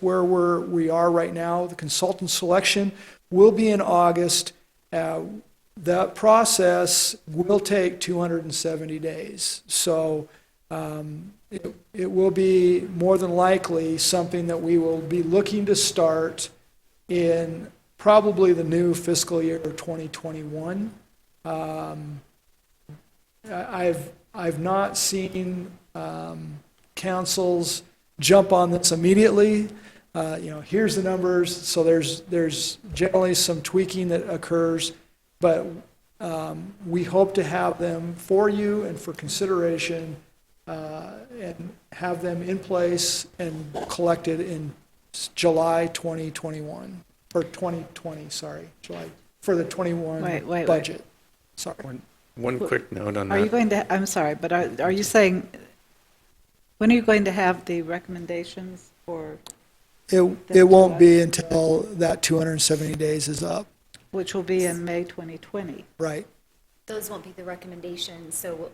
where we are right now. The consultant selection will be in August. That process will take 270 days. So it will be more than likely something that we will be looking to start in probably the new fiscal year of 2021. I've not seen councils jump on this immediately. Here's the numbers. So there's generally some tweaking that occurs, but we hope to have them for you and for consideration and have them in place and collected in July 2021, or 2020, sorry, July, for the 21 Wait. budget. Sorry. One quick note on Are you that. going to, I'm sorry, but are you saying, when are you going to have the recommendations for, It won't be until that 270 days is up, which will be in May 2020? right? Those won't be the recommendations, so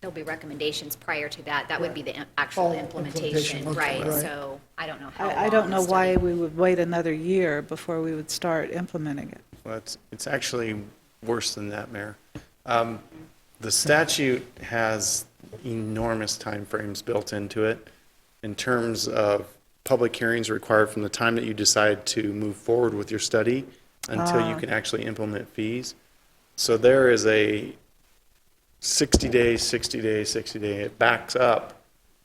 there'll be recommendations prior to that. That would be the actual Oh, implementation, implementation, right? okay. So I don't know how I long don't know the why study- we would wait another year before we would start implementing it. Well, it's actually worse than that, Mayor. The statute has enormous timeframes built into it in terms of public hearings required from the time that you decide to move forward with your study until you can actually implement fees. So there is a 60 days, 60 days, 60 day, it backs up.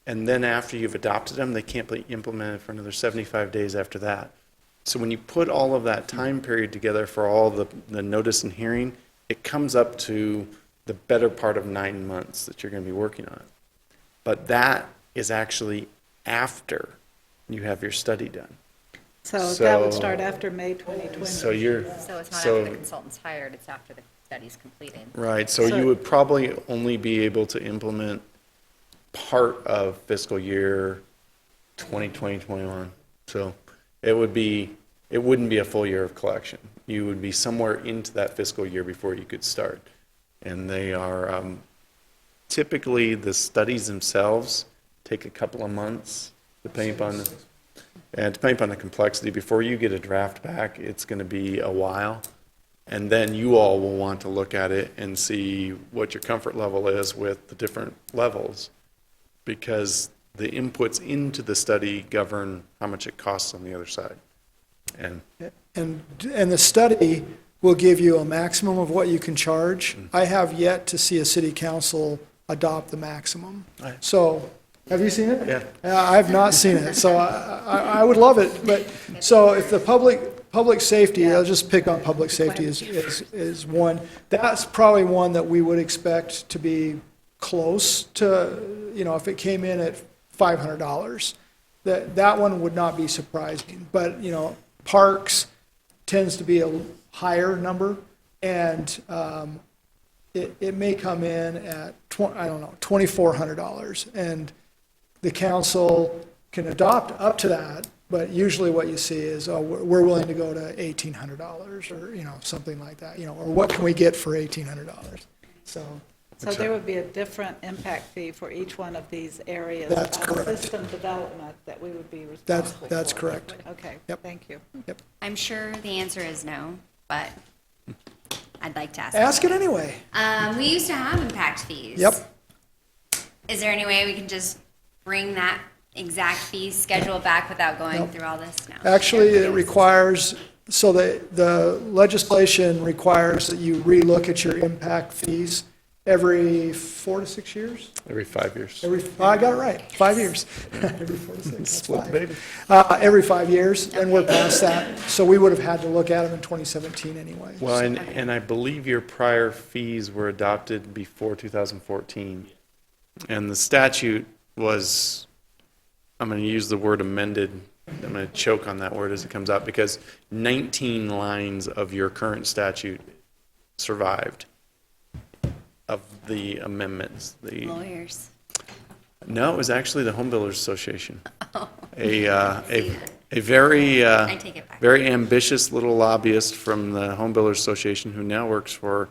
And then after you've adopted them, they can't be implemented for another 75 days after that. So when you put all of that time period together for all the notice and hearing, it comes up to the better part of 9 months that you're going to be working on it. But that is actually after you have your study done. So that would So- start after May 2020. So you're, So it's not so- after the consultant's hired, it's after the study's completed. right, so So- you would probably only be able to implement part of fiscal year 2021. So it wouldn't be a full year of collection. You would be somewhere into that fiscal year before you could start. And they are, typically, the studies themselves take a couple of months, depending upon the complexity. Before you get a draft back, it's going to be a while. And then you all will want to look at it and see what your comfort level is with the different levels, because the inputs into the study govern how much it costs on the other side. And And the study will give you a maximum of what you can charge. I have yet to see a city council adopt the maximum. Right. So, have you seen it? Yeah. I have not seen it, so I would love it, but, so if the public safety, I'll just pick on public safety is one, that's probably one that we would expect to be close to, if it came in at $500, that one would not be surprising. But, parks tends to be a higher number, and it may come in at, $2,400. And the council can adopt up to that, but usually what you see is, we're willing to go to $1,800, or, something like that, or what can we get for $1,800? So, So there would be a different impact fee for each one of these areas. That's of correct. System development that we would be responsible for. that's correct. Okay, Yep. thank you. I'm sure the answer is no, but I'd like to ask. Ask it anyway. We used to have impact fees. Yep. Is there any way we can just bring that exact fee schedule back without going Nope. through all this? No. Actually, it requires, so the legislation requires that you relook at your impact fees every 4 to 6 years? every 5 years. I got it right, 5 years. Every 4 to 6, that's Split five. baby. Every 5 years, and we're past that. So we would have had to look at them in 2017 anyway. Well, and I believe your prior fees were adopted before 2014. And the statute was, I'm going to use the word amended, I'm going to choke on that word as it comes out, because 19 lines of your current statute survived of the amendments. Lawyers. No, it was actually the Home Builders Association. A very, I take it back. very ambitious little lobbyist from the Home Builders Association who now works for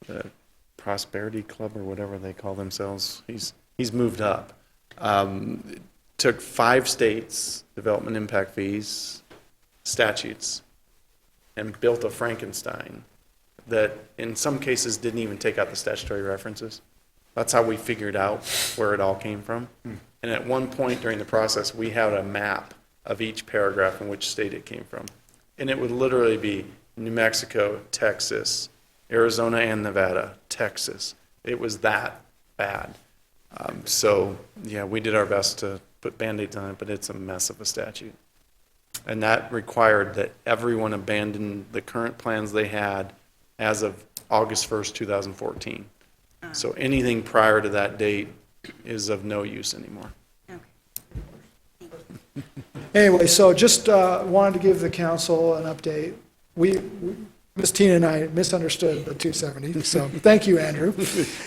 the Prosperity Club or whatever they call themselves. He's moved up. Took 5 states' development impact fees statutes and built a Frankenstein that in some cases didn't even take out the statutory references. That's how we figured out where it all came from. And at one point during the process, we had a map of each paragraph and which state it came from. And it would literally be New Mexico, Texas, Arizona and Nevada, Texas. It was that bad. So, yeah, we did our best to put Band-Aids on it, but it's a mess of a statute. And that required that everyone abandon the current plans they had as of August 1st, 2014. So anything prior to that date is of no use anymore. Anyway, so just wanted to give the council an update. Ms. Tina and I misunderstood the 270, so thank you, Andrew.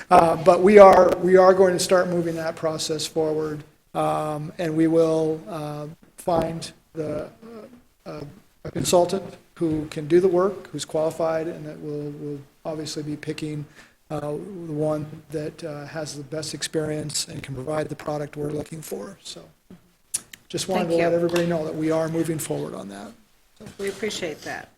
But we are going to start moving that process forward, and we will find a consultant who can do the work, who's qualified, and that will obviously be picking the one that has the best experience and can provide the product we're looking for. So just wanted Thank to you. let everybody know that we are moving forward on that. We appreciate that.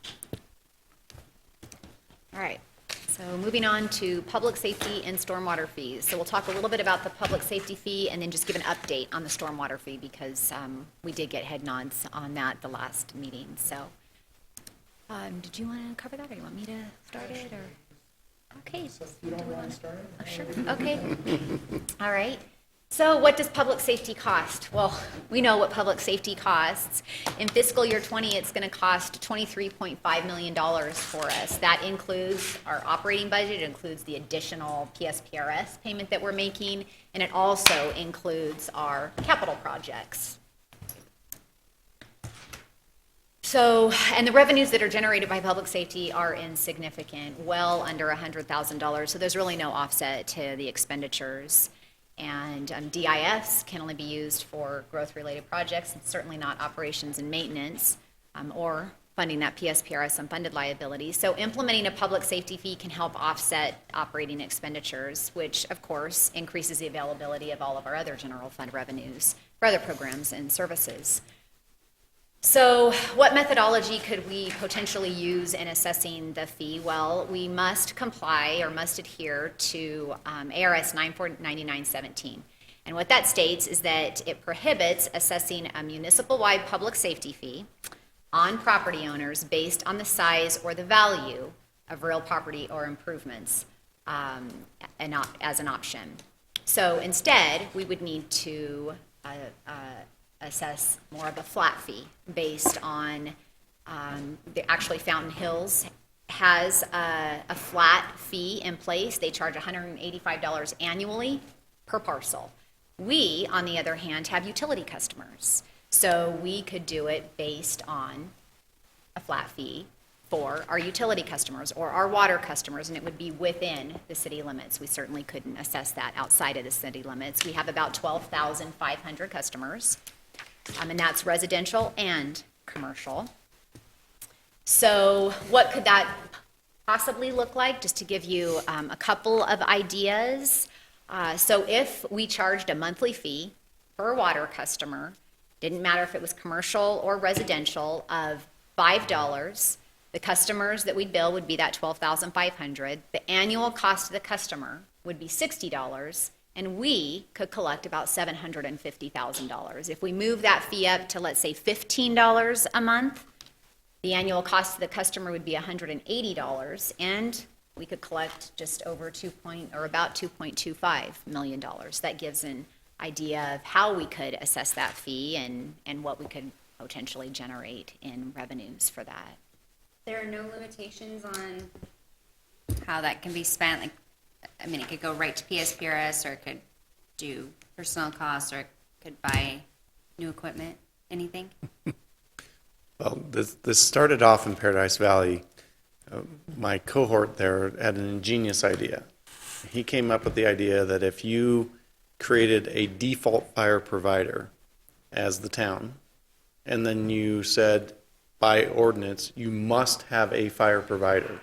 All right, so moving on to public safety and stormwater fees. So we'll talk a little bit about the public safety fee and then just give an update on the stormwater fee because we did get head nods on that the last meeting, so. Did you want to cover that or you want me to start it or? Okay. You don't want to start it? Oh, sure, okay. All right. So what does public safety cost? Well, we know what public safety costs. In fiscal year '20, it's going to cost $23.5 million for us. That includes our operating budget, it includes the additional PSPRS payment that we're making, and it also includes our capital projects. So, and the revenues that are generated by public safety are insignificant, well under $100,000. So there's really no offset to the expenditures. And DIFs can only be used for growth-related projects, and certainly not operations and maintenance, or funding that PSPRS unfunded liability. So implementing a public safety fee can help offset operating expenditures, which of course increases the availability of all of our other general fund revenues for other programs and services. So what methodology could we potentially use in assessing the fee? Well, we must comply or must adhere to ARS 949917. And what that states is that it prohibits assessing a municipal-wide public safety fee on property owners based on the size or the value of real property or improvements as an option. So instead, we would need to assess more of a flat fee based on, actually Fountain Hills has a flat fee in place. They charge $185 annually per parcel. We, on the other hand, have utility customers. So we could do it based on a flat fee for our utility customers or our water customers, and it would be within the city limits. We certainly couldn't assess that outside of the city limits. We have about 12,500 customers. And that's residential and commercial. So what could that possibly look like? Just to give you a couple of ideas. So if we charged a monthly fee per water customer, didn't matter if it was commercial or residential, of $5, the customers that we'd bill would be that $12,500. The annual cost to the customer would be $60, and we could collect about $750,000. If we move that fee up to, let's say, $15 a month, the annual cost to the customer would be $180, and we could collect just over about $2.25 million. That gives an idea of how we could assess that fee and what we could potentially generate in revenues for that. There are no limitations on how that can be spent, like, I mean, it could go right to PSPRS, or it could do personnel costs, or it could buy new equipment, anything? Well, this started off in Paradise Valley. My cohort there had an ingenious idea. He came up with the idea that if you created a default fire provider as the town, and then you said, by ordinance, you must have a fire provider.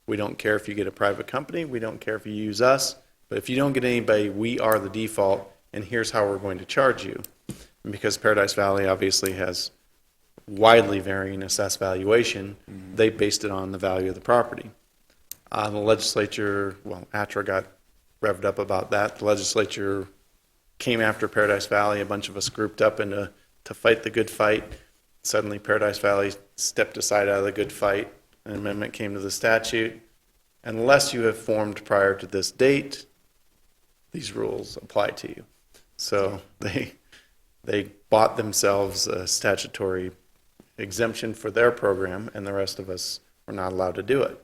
We don't care if you get a private company, we don't care if you use us, but if you don't get anybody, we are the default, and here's how we're going to charge you. And because Paradise Valley obviously has widely varying assessed valuation, they based it on the value of the property. The legislature, well, ATRA got revved up about that. The legislature came after Paradise Valley, a bunch of us grouped up to fight the good fight. Suddenly Paradise Valley stepped aside out of the good fight. An amendment came to the statute. Unless you have formed prior to this date, these rules apply to you. So they bought themselves a statutory exemption for their program, and the rest of us were not allowed to do it.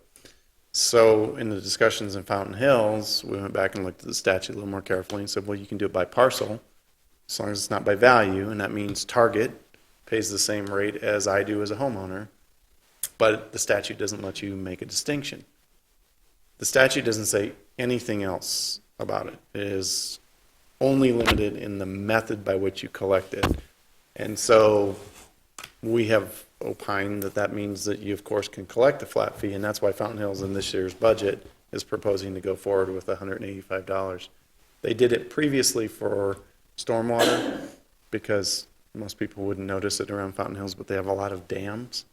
So in the discussions in Fountain Hills, we went back and looked at the statute a little more carefully and said, well, you can do it by parcel, as long as it's not by value, and that means Target pays the same rate as I do as a homeowner, but the statute doesn't let you make a distinction. The statute doesn't say anything else about it. It is only limited in the method by which you collect it. And so we have opined that that means that you, of course, can collect a flat fee, and that's why Fountain Hills in this year's budget is proposing to go forward with $185. They did it previously for stormwater, because most people wouldn't notice it around Fountain Hills, but they have a lot of dams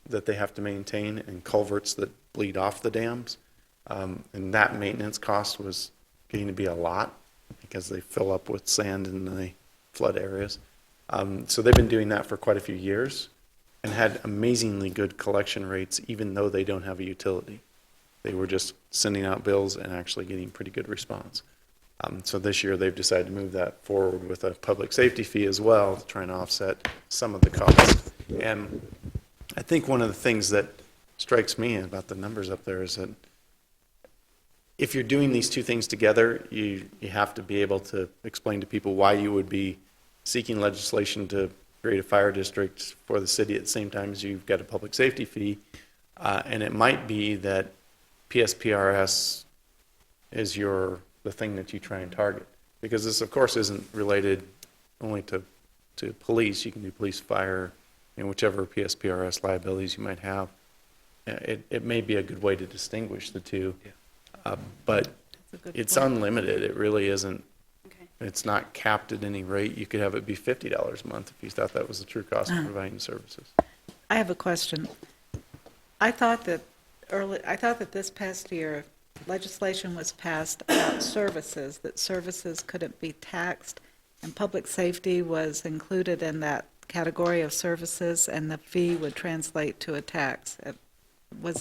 that they have to maintain and culverts that bleed off the dams. And that maintenance cost was getting to be a lot because they fill up with sand in the flood areas. So they've been doing that for quite a few years and had amazingly good collection rates, even though they don't have a utility. They were just sending out bills and actually getting pretty good response. So this year they've decided to move that forward with a public safety fee as well, to try and offset some of the costs. And I think one of the things that strikes me about the numbers up there is that if you're doing these two things together, you have to be able to explain to people why you would be seeking legislation to create a fire district for the city at the same time as you've got a public safety fee. And it might be that PSPRS is the thing that you try and target. Because this, of course, isn't related only to police. You can do police, fire, and whichever PSPRS liabilities you might have. It may be a good way to distinguish the two. But it's unlimited. It really isn't. Okay. It's not capped at any rate. You could have it be $50 a month if you thought that was the true cost of providing services. I have a question. I thought that this past year, legislation was passed about services, that services couldn't be taxed, and public safety was included in that category of services, and the fee would translate to a tax. What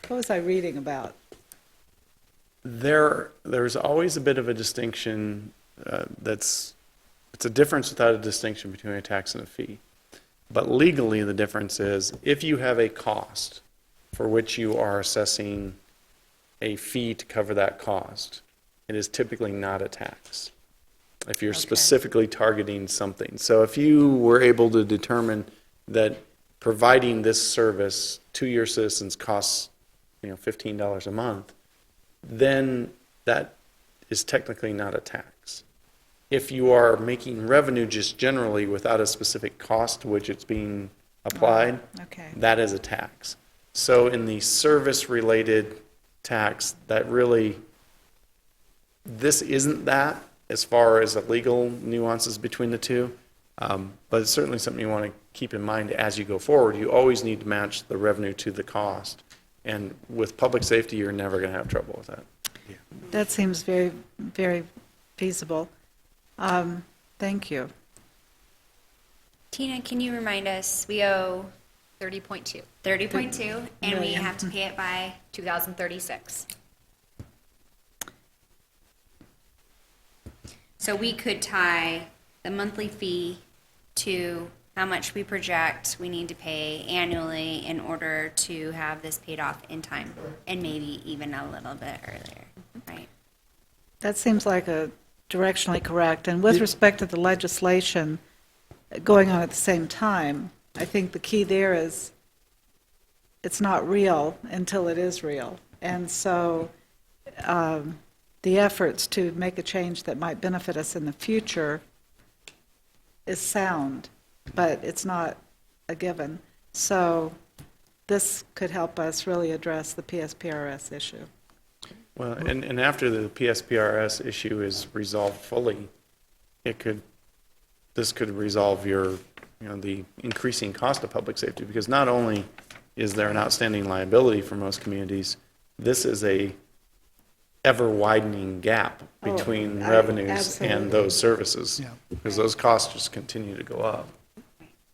was I reading about? There's always a bit of a distinction it's a difference without a distinction between a tax and a fee. But legally, the difference is if you have a cost for which you are assessing a fee to cover that cost, it is typically not a tax if you're specifically targeting something. So if you were able to determine that providing this service to your citizens costs $15 a month, then that is technically not a tax. If you are making revenue just generally without a specific cost to which it's being applied, that is a tax. So in the service-related tax, this isn't that as far as the legal nuances between the two, but it's certainly something you want to keep in mind as you go forward. You always need to match the revenue to the cost. And with public safety, you're never going to have trouble with that. That seems very, very feasible. Thank you. Tina, can you remind us, we owe 30.2, 30.2, and we Million. have to pay it by, 2036. so we could tie the monthly fee to how much we project we need to pay annually in order to have this paid off in time, and maybe even a little bit earlier, right? That seems like a directionally correct. And with respect to the legislation going on at the same time, I think the key there is it's not real until it is real. And so the efforts to make a change that might benefit us in the future is sound, but it's not a given. So this could help us really address the PSPRS issue. Well, and after the PSPRS issue is resolved fully, this could resolve the increasing cost of public safety, because not only is there an outstanding liability for most communities, this is a ever-widening gap between revenues absolutely. and those services, Yeah. because those costs just continue to go up.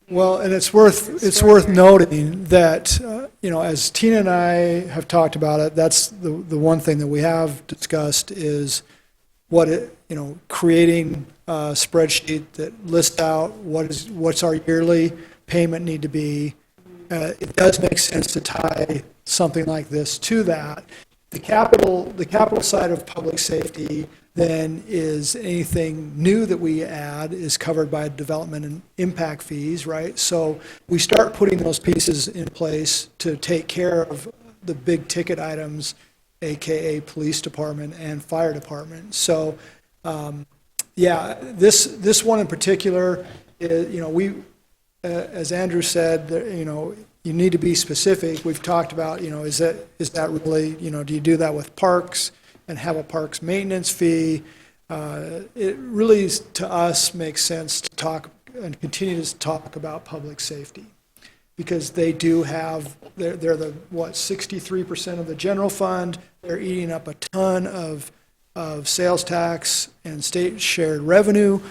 Well, and it's worth noting that, as Tina and I have talked about it, that's the one thing that we have discussed is creating a spreadsheet that lists out what's our yearly payment need to be, it does make sense to tie something like this to that. The capital side of public safety then is anything new that we add is covered by development and impact fees, right? So we start putting those pieces in place to take care of the big ticket items, AKA police department and fire department. So, yeah, this one in particular, is, as Andrew said, you need to be specific. We've talked about, is that really, do you do that with parks and have a parks maintenance fee? It really, to us, makes sense to talk and continue to talk about public safety, because they do have, they're the, 63% of the general fund. They're eating up a ton of sales tax and state shared revenue,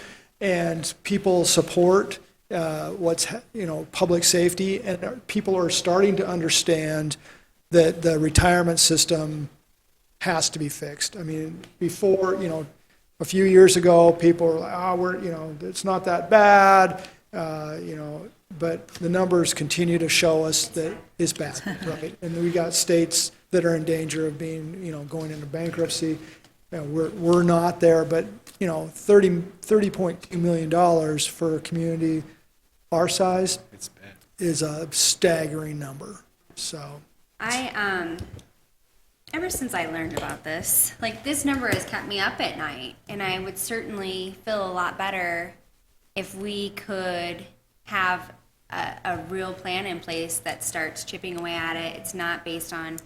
and people support public safety, and people are starting to understand that the retirement system has to be fixed. I mean, before, a few years ago, people were like, it's not that bad, but the numbers continue to show us that it's bad, right? And we got states that are in danger of being, going into bankruptcy. We're not there, but, $30.2 million for a community our size It's bad. is a staggering number, so. Ever since I learned about this, this number has kept me up at night, and I would certainly feel a lot better if we could have a real plan in place that starts chipping away at it. It's not based on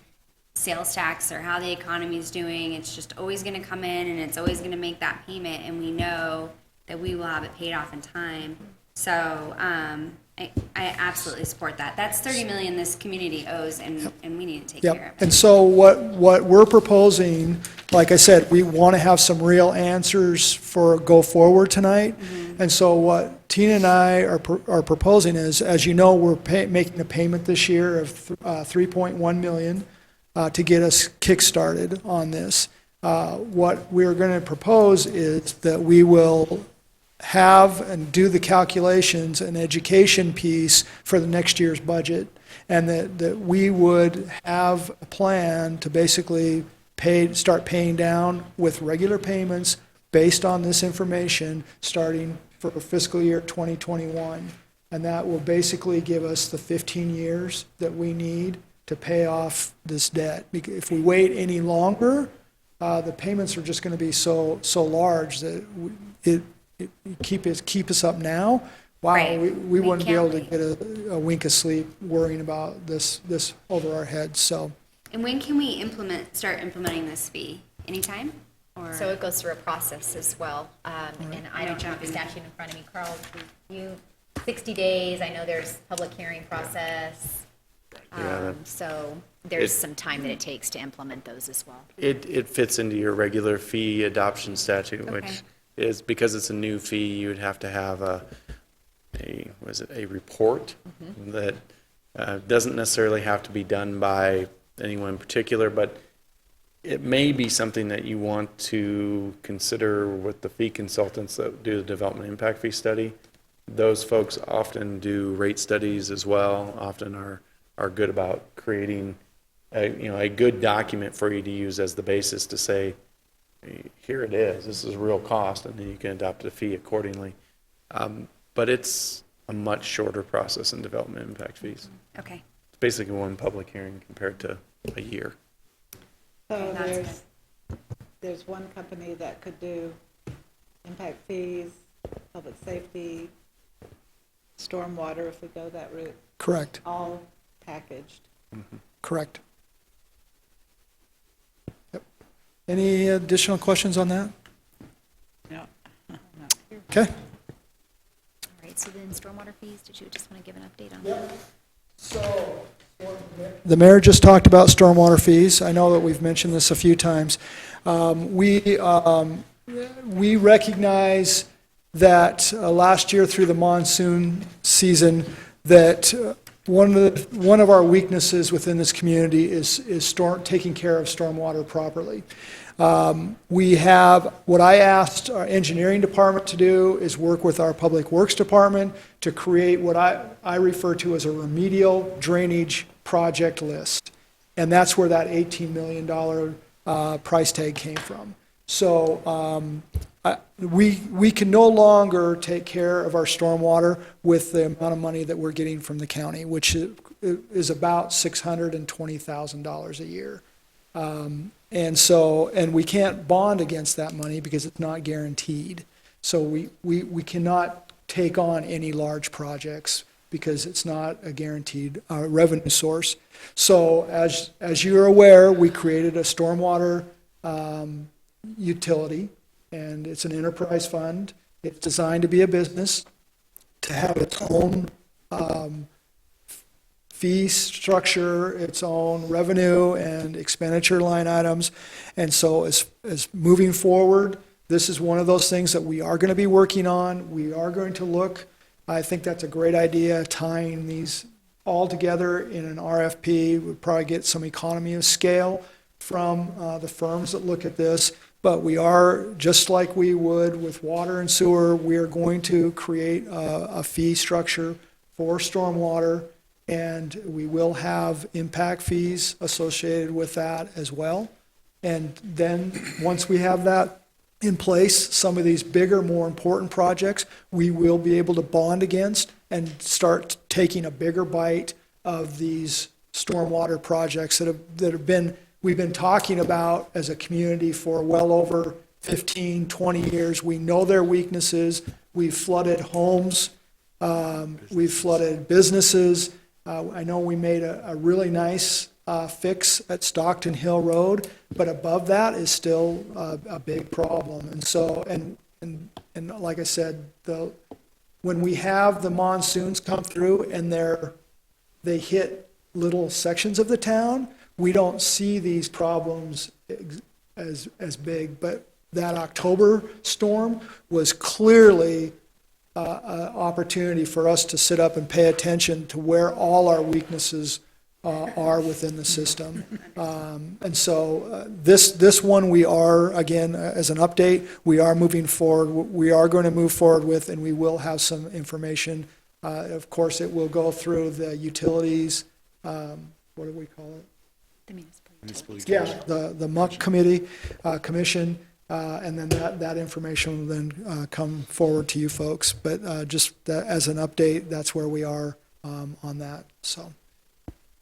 sales tax or how the economy is doing. It's just always going to come in, and it's always going to make that payment, and we know that we will have it paid off in time. So I absolutely support that. That's $30 million this community owes, and we need to take care of Yep, it. and so what we're proposing, like I said, we want to have some real answers for go forward tonight. And so what Tina and I are proposing is, as you know, we're making a payment this year of $3.1 million to get us kick-started on this. What we're going to propose is that we will have and do the calculations and education piece for the next year's budget, and that we would have a plan to basically start paying down with regular payments based on this information starting for fiscal year 2021. And that will basically give us the 15 years that we need to pay off this debt. If we wait any longer, the payments are just going to be so large that keep us up now. Wow, Right. we wouldn't be can't able to get a wink of sleep worrying about this over our heads. So And when can we start implementing this fee? Anytime? Or So it goes through a process as well. And I don't have the statute in front of me. Carl, you, 60 days, I know there's public hearing process. Yeah, So there's some time that it takes to implement those as well. It fits into your regular fee adoption statute, Okay. which is, because it's a new fee, you would have to have a report that doesn't necessarily have to be done by anyone in particular, but it may be something that you want to consider with the fee consultants that do the development impact fee study. Those folks often do rate studies as well, often are good about creating a good document for you to use as the basis to say, here it is, this is real cost, and then you can adopt a fee accordingly. But it's a much shorter process in development impact fees. Okay. It's basically one public hearing compared to a year. So That's there's one company that could do impact fees, public safety, stormwater, if we go that route, correct, all packaged. correct. Yep. Any additional questions on that? No. Okay. All right, so then stormwater fees, did you just want to give an update on that? So, the mayor just talked about stormwater fees. I know that we've mentioned this a few times. We recognize that last year through the monsoon season that one of our weaknesses within this community is taking care of stormwater properly. We have, what I asked our engineering department to do is work with our public works department to create what I refer to as a remedial drainage project list. And that's where that $18 million price tag came from. So we can no longer take care of our stormwater with the amount of money that we're getting from the county, which is about $620,000 a year. And we can't bond against that money because it's not guaranteed. So we cannot take on any large projects because it's not a guaranteed revenue source. So as you're aware, we created a stormwater utility, and it's an enterprise fund. It's designed to be a business, to have its own fee structure, its own revenue and expenditure line items. And so as moving forward, this is one of those things that we are going to be working on. We are going to look, I think that's a great idea, tying these all together in an RFP. We'd probably get some economy of scale from the firms that look at this. But we are, just like we would with water and sewer, we are going to create a fee structure for stormwater, and we will have impact fees associated with that as well. And then, once we have that in place, some of these bigger, more important projects, we will be able to bond against and start taking a bigger bite of these stormwater projects that have been, we've been talking about as a community for well over 15, 20 years. We know their weaknesses. We've flooded homes. We've flooded businesses. I know we made a really nice fix at Stockton Hill Road, but above that is still a big problem. And so, and like I said, when we have the monsoons come through and they hit little sections of the town, we don't see these problems as big. But that October storm was clearly an opportunity for us to sit up and pay attention to where all our weaknesses are within the system. And so this one we are, again, as an update, we are moving forward. We are going to move forward with, and we will have some information. Of course, it will go through the utilities, what do we call it? The municipal. Yeah, the MUC commission, and then that information will then come forward to you folks. But just as an update, that's where we are on that, so.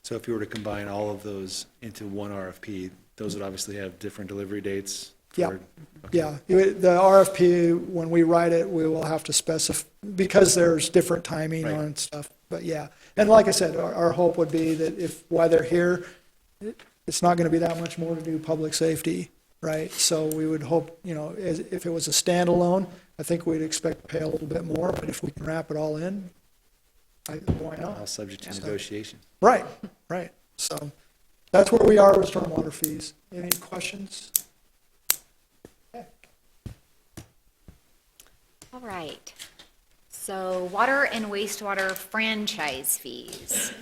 So if you were to combine all of those into one RFP, those would obviously have different delivery dates? Yeah, Okay. yeah. The RFP, when we write it, we will have to specify, because there's different timing Right. on stuff, but yeah. And like I said, our hope would be that while they're here, it's not going to be that much more to do public safety, right? So we would hope, if it was a standalone, I think we'd expect to pay a little bit more, but if we can wrap it all in, why not? All subject to negotiation. Right. So that's where we are with stormwater fees. Any questions? All right. So water and wastewater franchise fees.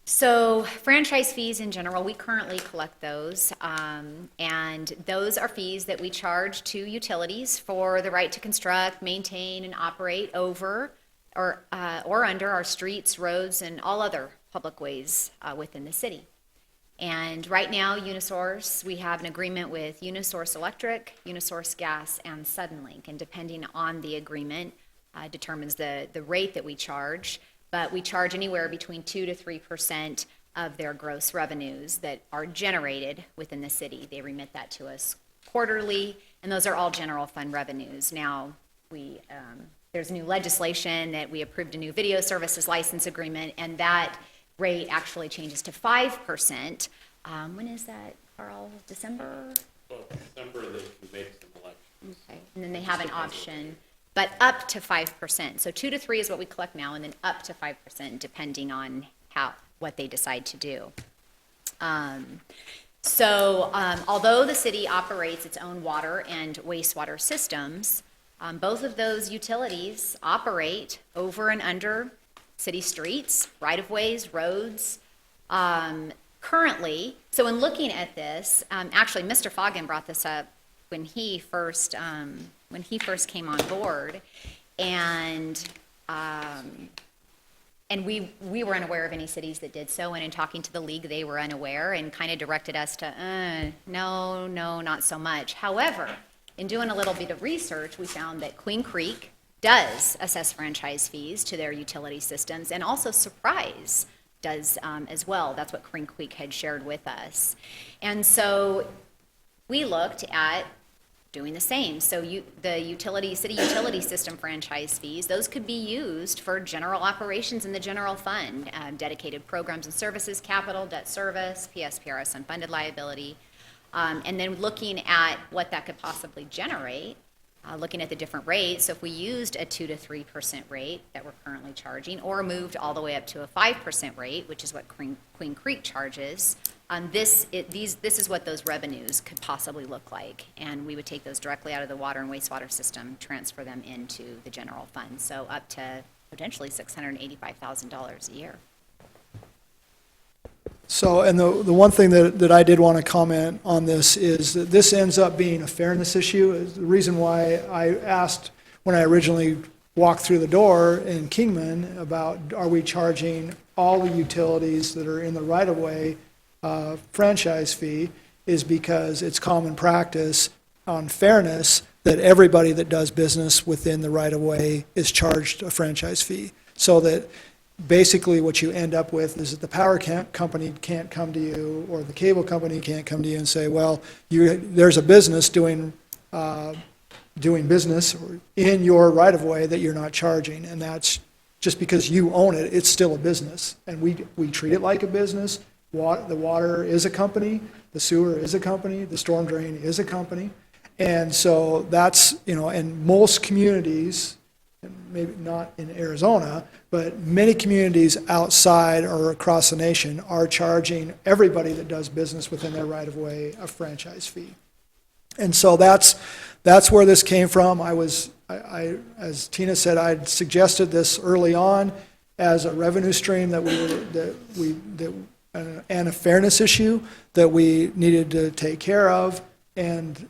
So franchise fees in general, we currently collect those, and those are fees that we charge to utilities for the right to construct, maintain, and operate over or under our streets, roads, and all other public ways within the city. And right now, Unisource, we have an agreement with Unisource Electric, Unisource Gas, and Suddenlink, and depending on the agreement, determines the rate that we charge. But we charge anywhere between 2 to 3% of their gross revenues that are generated within the city. They remit that to us quarterly, and those are all general fund revenues. Now, there's new legislation that we approved a new video services license agreement, and that rate actually changes to 5%. When is that, Carl? December? Well, December, they can make some elections. Okay, and then they have an option, but up to 5%. So 2 to 3 is what we collect now, and then up to 5% depending on what they decide to do. Although the city operates its own water and wastewater systems, both of those utilities operate over and under city streets, right-of-ways, roads. Currently, so in looking at this, actually, Mr. Foggin brought this up when he first came on board, and we were unaware of any cities that did so, and in talking to the league, they were unaware and kind of directed us to, no, not so much. However, in doing a little bit of research, we found that Queen Creek does assess franchise fees to their utility systems, and also Surprise does as well. That's what Queen Creek had shared with us. And so we looked at doing the same. So the city utility system franchise fees, those could be used for general operations in the general fund, dedicated programs and services, capital, debt service, PSPRS unfunded liability, and then looking at what that could possibly generate, looking at the different rates. So if we used a 2 to 3% rate that we're currently charging, or moved all the way up to a 5% rate, which is what Queen Creek charges, this is what those revenues could possibly look like. And we would take those directly out of the water and wastewater system, transfer them into the general fund. So up to potentially $685,000 a year. So, and the one thing that I did want to comment on this is that this ends up being a fairness issue. The reason why I asked when I originally walked through the door in Kingman about, are we charging all the utilities that are in the right-of-way franchise fee, is because it's common practice on fairness that everybody that does business within the right-of-way is charged a franchise fee. So that basically what you end up with is that the power company can't come to you, or the cable company can't come to you and say, well, there's a business doing business in your right-of-way that you're not charging, and that's just because you own it, it's still a business. And we treat it like a business. The water is a company, the sewer is a company, the storm drain is a company. And so that's, in most communities, maybe not in Arizona, but many communities outside or across the nation are charging everybody that does business within their right-of-way a franchise fee. And so that's where this came from. I as Tina said, I'd suggested this early on as a revenue stream and a fairness issue that we needed to take care of. And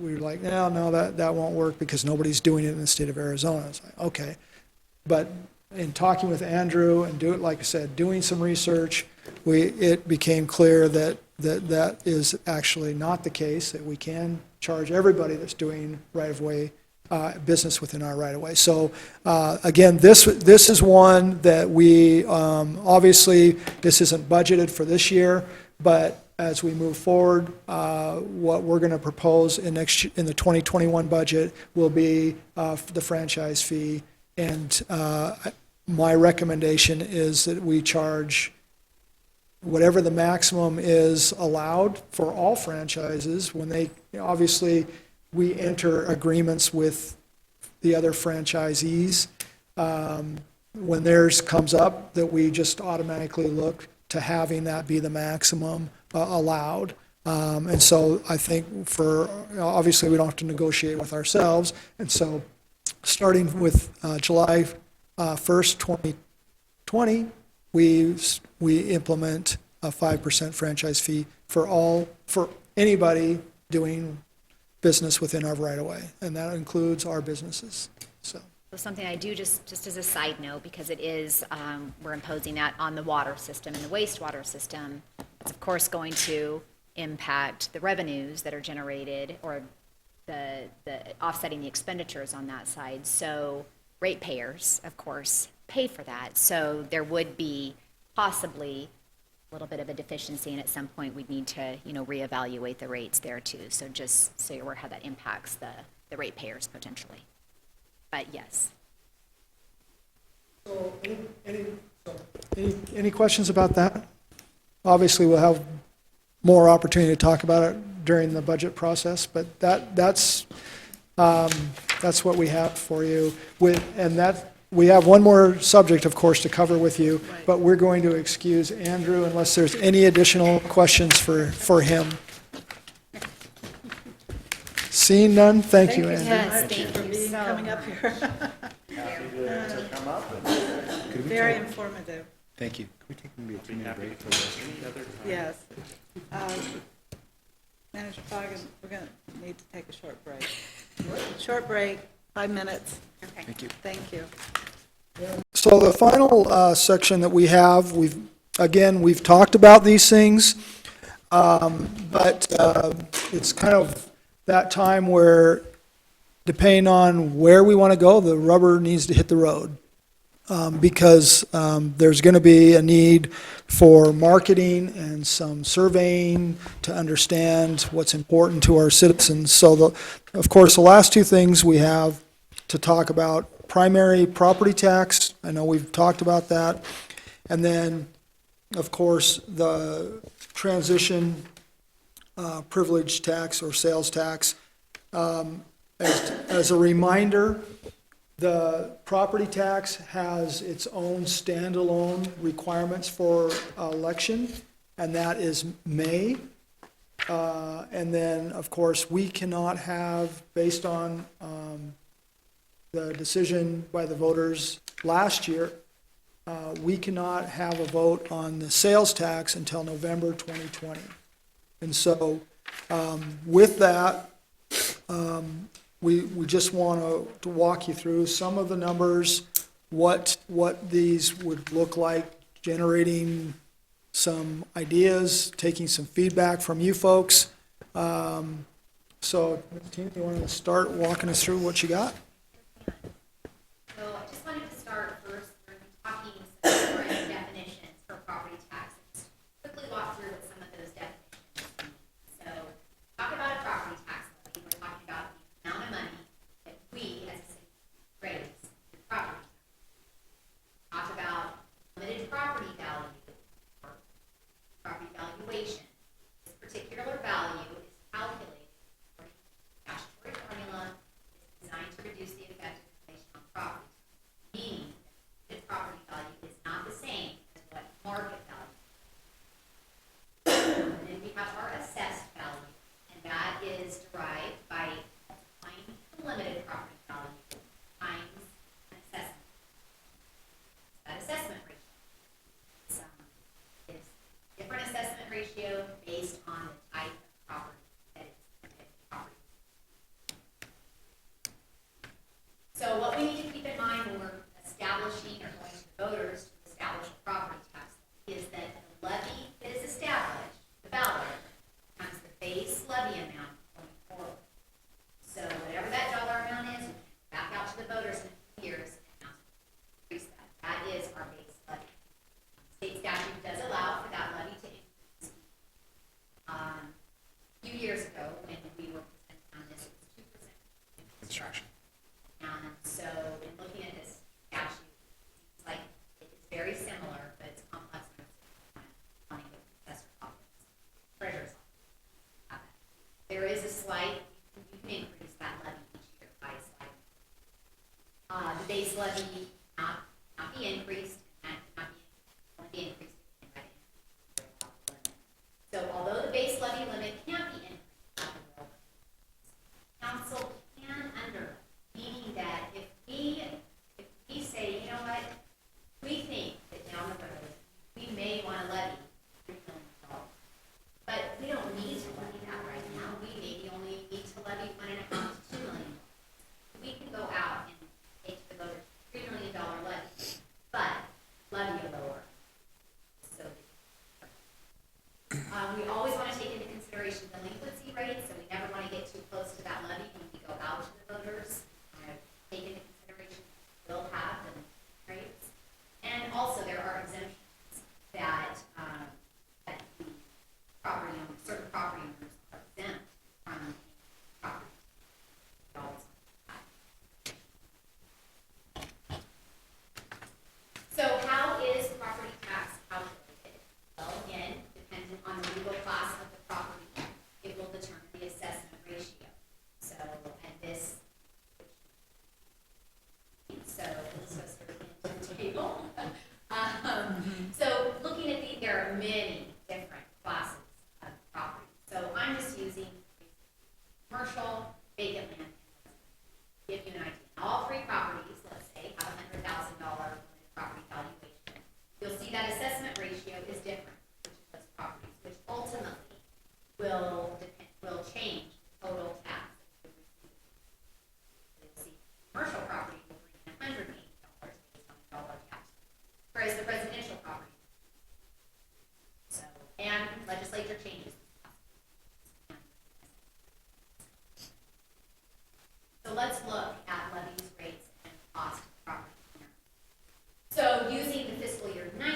we were like, no, that won't work because nobody's doing it in the state of Arizona. It's like, okay. But in talking with Andrew and like I said, doing some research, it became clear that is actually not the case, that we can charge everybody that's doing right-of-way business within our right-of-way. So again, this is one that we, obviously, this isn't budgeted for this year, but as we move forward, what we're going to propose in the 2021 budget will be the franchise fee. And my recommendation is that we charge whatever the maximum is allowed for all franchises. When they, obviously, we enter agreements with the other franchisees. When theirs comes up, that we just automatically look to having that be the maximum allowed. And so I think obviously we don't have to negotiate with ourselves. And so starting with July 1st, 2020, we implement a 5% franchise fee for anybody doing business within our right-of-way, and that includes our businesses. So something I do just as a side note, because it is, we're imposing that on the water system and the wastewater system. It's of course going to impact the revenues that are generated, or the offsetting the expenditures on that side. So ratepayers, of course, pay for that. So there would be possibly a little bit of a deficiency, and at some point we'd need to, reevaluate the rates there too. So just so you're aware how that impacts the ratepayers potentially. But yes. So any questions about that? Obviously, we'll have more opportunity to talk about it during the budget process, but that's what we have for you. We have one more subject, of course, to cover with you, but we're going to excuse Andrew unless there's any additional questions for him. Seeing none, thank you, Andrew. Yes, thank you Coming up here. Could Very informative, Thank you. Can we take maybe a 2-minute break for this? yes. Manager Foggin, we're going to need to take a short break. Short break, 5 minutes. Okay. Thank you. Thank you. So the final section that we have, we've talked about these things, but it's kind of that time where, depending on where we want to go, the rubber needs to hit the road. Because there's going to be a need for marketing and some surveying to understand what's important to our citizens. So, of course, the last two things we have to talk about: primary property tax. I know we've talked about that. And then, of course, the transition privilege tax or sales tax. As a reminder, the property tax has its own standalone requirements for election, and that is May. And then, of course, we cannot have, based on the decision by the voters last year, we cannot have a vote on the sales tax until November 2020. And so, with that, we just want to walk you through some of the numbers, what these would look like, generating some ideas, taking some feedback from you folks. So, Ms. Tina, you want to start walking us through what you got? So I just wanted to start first talking some different definitions for property taxes. Quickly walk through what some of those definitions mean. So, talk about a property tax levy. We're talking about the amount of money that we as a city raise in property tax. Talk about limited property value or property valuation. This particular value is calculated according to a statutory formula. It's designed to reduce the effect of inflation on property, meaning that the property value is not the same as what market value. And then we have our assessed value, and that is derived by multiplying the limited property value times an assessment. That assessment ratio is different assessment ratio based on the type of property that it's property. So what we need to keep in mind when we're establishing or going to the voters to establish a property tax is that the levy that is established, the ballot, becomes the base levy amount going forward. So whatever that dollar amount is, we can back out to the voters in a few years and increase that. That is our base levy. State statute does allow for that levy to increase. A few years ago, when we were presenting on this, it was 2% construction. And so, in looking at this statute, it seems like it's very similar, but it's complex and it's money with the assessor office, treasurer's office. There is a slight, you can increase that levy each year by a slight. The base levy not be increased, and not be increased by the limit. So, although the base levy limit can't be increased at the will, council can under, meaning that if we say, you know what, we think that down the road, we may want to levy $3 million, but we don't need to levy that right now. We maybe only need to levy $1.5 to $2 million. We can go out and take to the voters $3 million levy, but levy a lower. So we always want to take into consideration delinquency rates, so we never want to get too close to that levy when we go out to the voters. Take into consideration we'll have the rates. And also there are exemptions that, that the property owners, certain property owners are exempt from property. So how is property tax calculated? Well, again, dependent on the legal class of the property. If will change the total tax. You'll see commercial property will bring in $180 based on the dollar tax, whereas the residential property. So, and legislature changes. So let's look at levies, rates, and cost of property. So using the fiscal year 19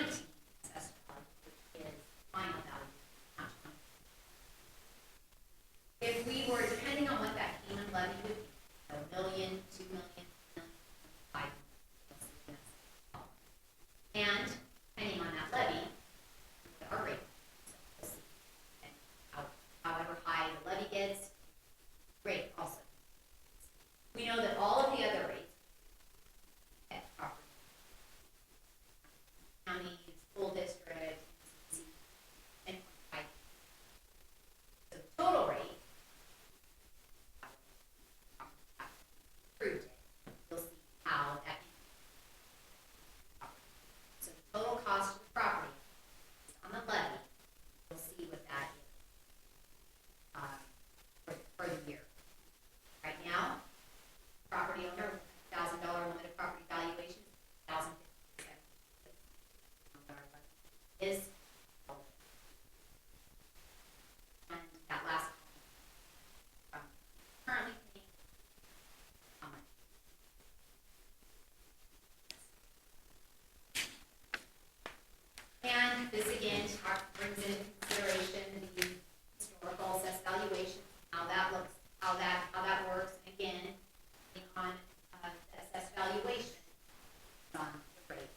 assessed value, which is final value, not 20. If we were, depending on what that Kingman levy would be, so $1 million, $2 million, $3 million, $5 million, and depending on that levy, our rate. So we'll see. And however high the levy gets, rate also. We know that all of the other rates at property, counties, school districts, and so the total rate, approved it, you'll see how that. So the total cost of the property on the levy, you'll see what that is for the year. Right now, property owner, $1,000 limited property valuation, $1,057 is, and that last currently paying how much? And this again brings into consideration the historical assessed valuation, how that looks, how that works, again, on the assessed valuation on the rate.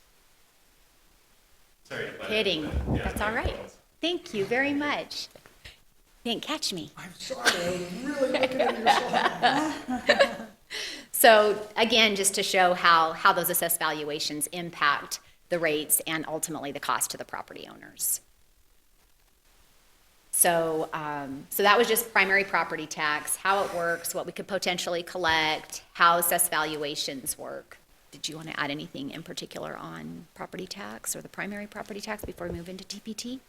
Sorry to butt in, Kidding. but, yeah, That's all right. Thank you very much. Didn't catch me. I'm sorry, I was really looking at your slide. So again, just to show how those assessed valuations impact the rates and ultimately the cost to the property owners. So, so that was just primary property tax, how it works, what we could potentially collect, how assessed valuations work. Did you want to add anything in particular on property tax or the primary property tax before we move into TPT?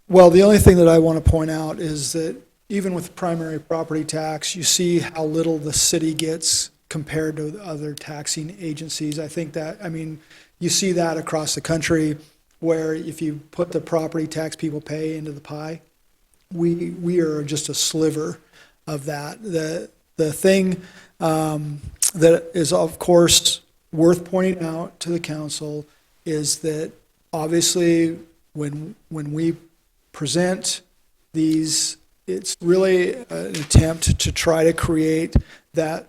Well, the only thing that I want to point out is that even with primary property tax, you see how little the city gets compared to the other taxing agencies. I think that, I mean, you see that across the country where if you put the property tax people pay into the pie, we are just a sliver of that. The thing that is, of course, worth pointing out to the council is that obviously when we present these, it's really an attempt to try to create a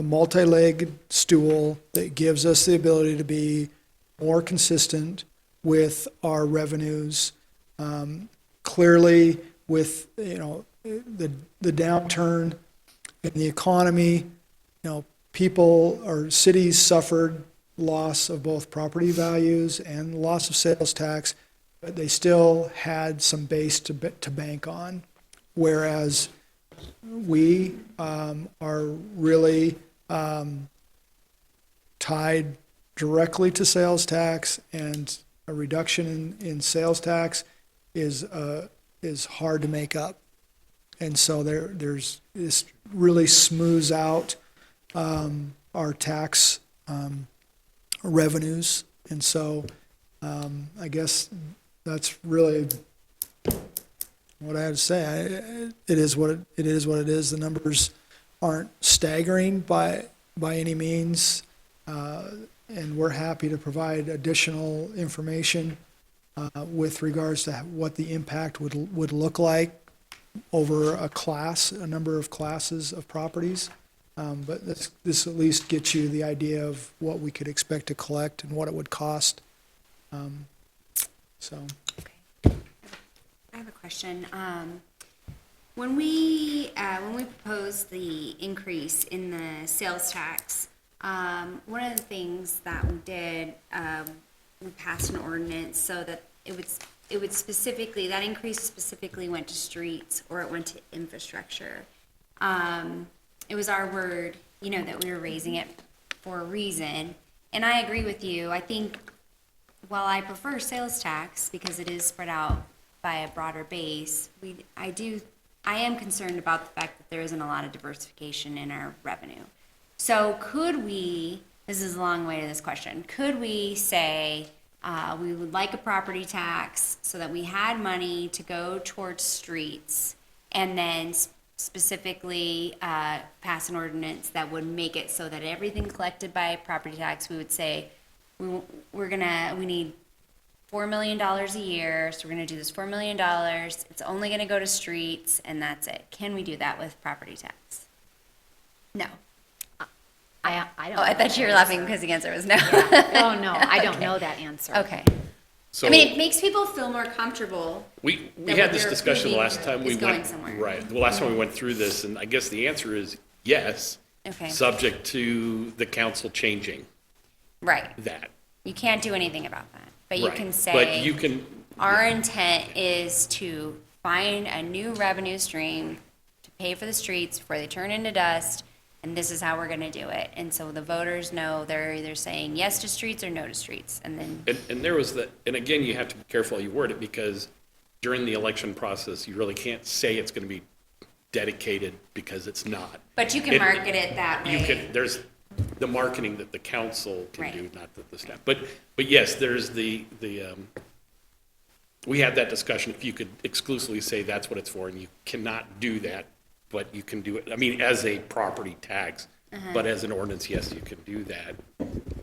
multi-legged stool that gives us the ability to be more consistent with our revenues. Clearly, with the downturn in the economy, people or cities suffered loss of both property values and loss of sales tax, but they still had some base to bank on. Whereas we are really tied directly to sales tax, and a reduction in sales tax is hard to make up. And so there's this really smooths out our tax revenues. And so I guess that's really what I had to say. It is what it is. The numbers aren't staggering by any means, and we're happy to provide additional information with regards to what the impact would look like over a number of classes of properties. But this at least gets you the idea of what we could expect to collect and what it would cost. So. I have a question. When we proposed the increase in the sales tax, one of the things that we did, we passed an ordinance so that it would specifically, that increase specifically went to streets or it went to infrastructure. It was our word, that we were raising it for a reason. And I agree with you. I think while I prefer sales tax because it is spread out by a broader base, I am concerned about the fact that there isn't a lot of diversification in our revenue. So could we, this is a long way to this question, could we say, we would like a property tax so that we had money to go towards streets, and then specifically pass an ordinance that would make it so that everything collected by property tax, we would say, we need $4 million a year, so we're gonna do this $4 million, it's only gonna go to streets, and that's it. Can we do that with property tax? No. I don't. Oh, I thought you were laughing because the answer was no. Oh, no, I don't know that answer. Okay. So I mean, it makes people feel more comfortable. we that had what this they're discussion the approving last time we is going went. somewhere. Right, the last time we went through this, and I guess the answer is yes. Okay. Subject to the council changing Right. that. You can't do anything about that, but you Right. can But you say, can, our intent is to find a new revenue stream to pay for the streets before they turn into dust, and this is how we're gonna do it. And so the voters know they're either saying yes to streets or no to streets, and then, and there was the, and again, you have to be careful how you word it, because during the election process, you really can't say it's gonna be dedicated, because it's not. but you can It- market it that way. You can, there's the marketing that the council can Right. do, not that the staff. But yes, there's we had that discussion, if you could exclusively say that's what it's for, and you cannot do that, but you can do it, I mean, as a property tax, Uh-huh. but as an ordinance, yes, you can do that,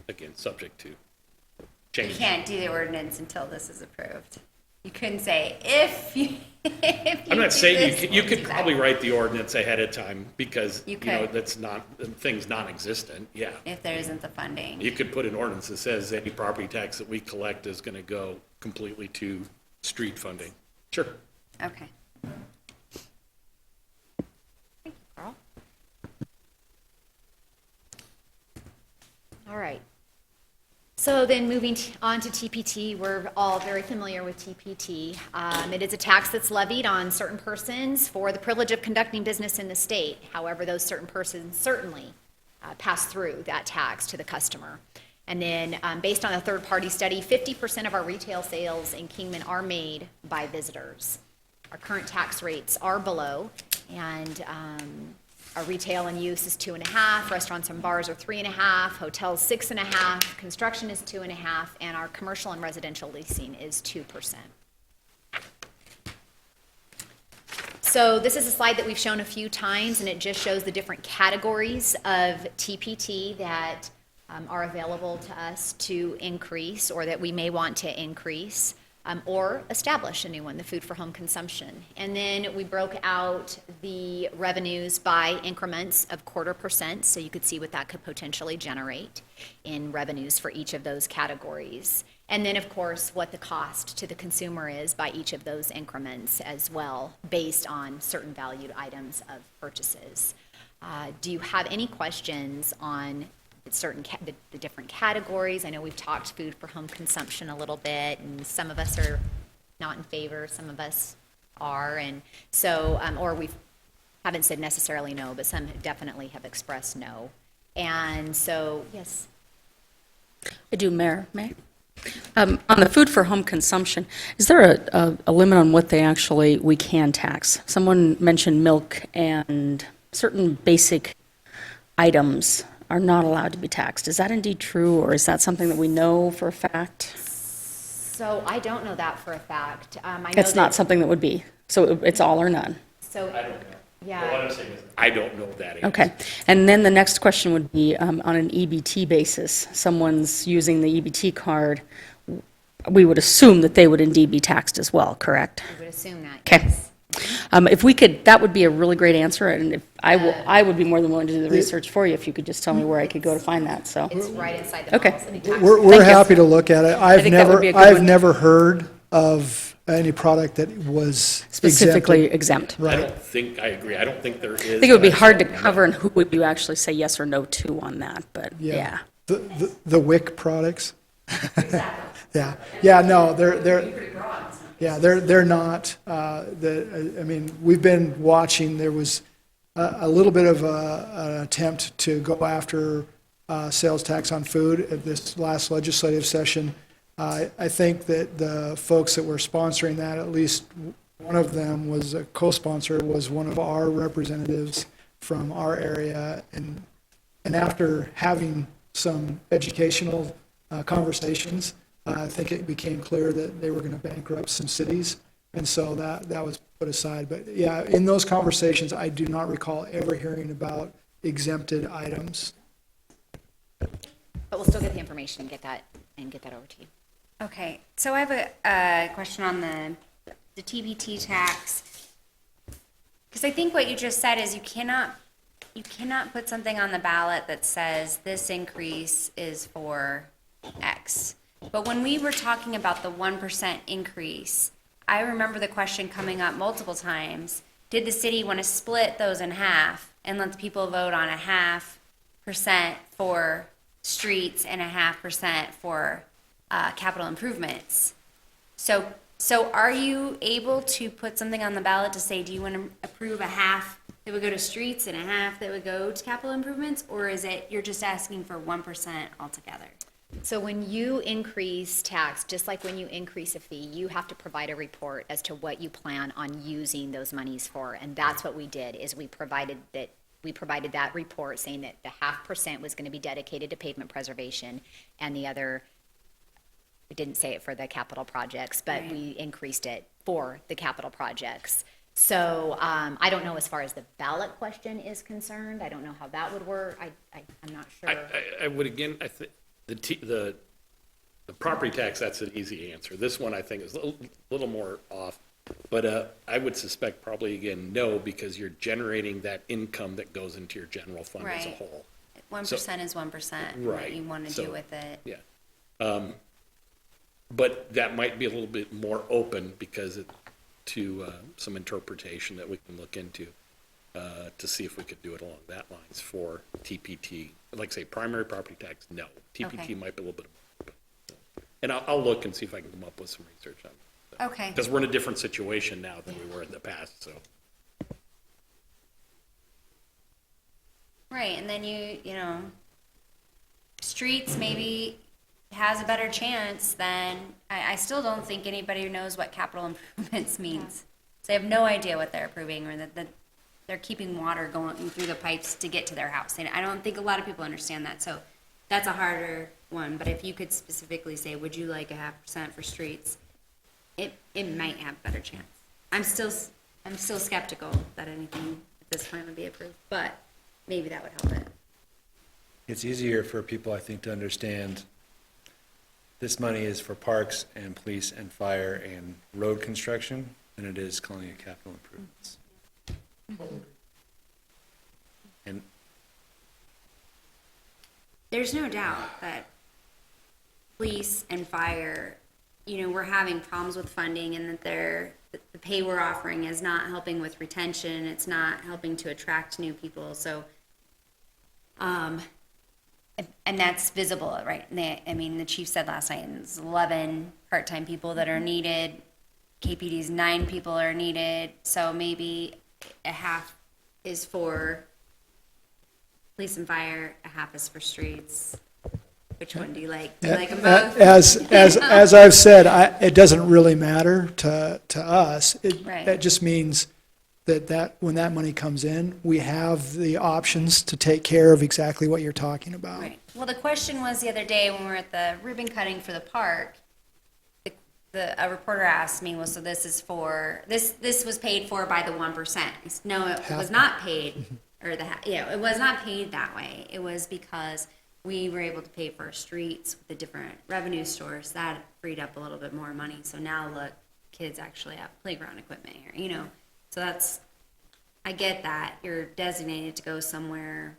again, subject to You change. can't do the ordinance until this is approved. You couldn't say, if you, if you I'm not do saying this, you we'll could do that. probably write the ordinance ahead of time, because, You you know, could. that's not, the thing's non-existent, yeah. If there isn't the funding. You could put an ordinance that says any property tax that we collect is gonna go completely to street funding. Sure. Okay. Carl? All right. So then moving on to TPT, we're all very familiar with TPT. It is a tax that's levied on certain persons for the privilege of conducting business in the state. However, those certain persons certainly pass through that tax to the customer. And then, based on a third-party study, 50% of our retail sales in Kingman are made by visitors. Our current tax rates are below, and our retail and use is 2.5, restaurants and bars are 3.5, hotels 6.5, construction is 2.5, and our commercial and residential leasing is 2%. So this is a slide that we've shown a few times, and it just shows the different categories of TPT that are available to us to increase, or that we may want to increase, or establish a new one, the food for home consumption. And then we broke out the revenues by increments of 0.25%, so you could see what that could potentially generate in revenues for each of those categories. And then, of course, what the cost to the consumer is by each of those increments as well, based on certain valued items of purchases. Do you have any questions on the different categories? I know we've talked food for home consumption a little bit, and some of us are not in favor, some of us are, and so, or we haven't said necessarily no, but some definitely have expressed no. And so, yes. I do, Mayor, may I? On the food for home consumption, is there a limit on what we can tax? Someone mentioned milk, and certain basic items are not allowed to be taxed. Is that indeed true, or is that something that we know for a fact? So I don't know that for a fact. I know It's not that- something that would be, so it's all or none. So, I don't know. yeah. But what I'm saying is, I don't know that answer. Okay, and then the next question would be, on an EBT basis, someone's using the EBT card, we would assume that they would indeed be taxed as well, correct? I would assume that. Okay. yes. If we could, that would be a really great answer, and if, I would be more than willing to do the research for you if you could just tell me where I could go to find that, so. It's right inside the Okay. policy. The tax We're Thank you. happy to look at it. think that would be a good I've one. never heard of any product that was Specifically exempted. exempt. I Right. don't think, I agree, I don't think there is. I think it would be hard to cover, and who would you actually say yes or no to on that, but, yeah. The WIC products. Yeah, yeah, no, they're not, I mean, we've been watching, there was a little bit of an attempt to go after sales tax on food at this last legislative session. I think that the folks that were sponsoring that, at least one of them was a co-sponsor, was one of our representatives from our area. And after having some educational conversations, I think it became clear that they were going to bankrupt some cities. And so that was put aside. But yeah, in those conversations, I do not recall ever hearing about exempted items. But we'll still get the information and get that over to you. Okay, so I have a question on the TBT tax. Because I think what you just said is you cannot put something on the ballot that says this increase is for X. But when we were talking about the 1% increase, I remember the question coming up multiple times. Did the city want to split those in half and let the people vote on 0.5% for streets and 0.5% for capital improvements? So are you able to put something on the ballot to say, do you want to approve a half that would go to streets and a half that would go to capital improvements? Or is it, you're just asking for 1% altogether? So when you increase tax, just like when you increase a fee, you have to provide a report as to what you plan on using those monies for. And that's what we did, is we provided that report saying that the 0.5% was going to be dedicated to pavement preservation, and the other, we didn't say it for the capital projects, but Right. we increased it for the capital projects. So I don't know as far as the ballot question is concerned. I don't know how that would work. I'm not sure. I would, again, I think, the property tax, that's an easy answer. This one, I think, is a little more off. But I would suspect probably, again, no, because you're generating that income that goes into your general fund as a Right. whole. 1% is 1%, what Right. you want to So- do with it. Yeah. But that might be a little bit more open because to some interpretation that we can look into to see if we could do it along that lines for TPT. Like say, primary property tax, no. TPT Okay. might be a little bit more open. And I'll look and see if I can come up with some research on it. Okay. Because we're in a different situation now than we were in the past, so. Right, and then you know, streets maybe has a better chance than, I still don't think anybody knows what capital improvements means. So they have no idea what they're approving, or that they're keeping water going through the pipes to get to their house. And I don't think a lot of people understand that, so that's a harder one. But if you could specifically say, would you like 0.5% for streets, it might have a better chance. I'm still skeptical that anything at this point would be approved, but maybe that would help it. It's easier for people, I think, to understand this money is for parks and police and fire and road construction than it is calling it capital improvements. And There's no doubt that police and fire, you know, we're having problems with funding, and that the pay we're offering is not helping with retention, it's not helping to attract new people, so, and that's visible, right? I mean, the chief said last night, there's 11 part-time people that are needed, KPD's 9 people are needed, so maybe 1/2 is for police and fire, 1/2 is for streets. Which one do you like? Do you like them both? As I've said, it doesn't really matter to us. Right. That just means that when that money comes in, we have the options to take care of exactly what you're talking about. Right. Well, the question was the other day when we were at the ribbon cutting for the park, a reporter asked me, well, so this is for, this was paid for by the 1%. I said, no, it was not paid, or it was not paid that way. It was because we were able to pay for streets with the different revenue source. That freed up a little bit more money. So now look, kids actually have playground equipment here, you know. So that's, I get that. You're designated to go somewhere.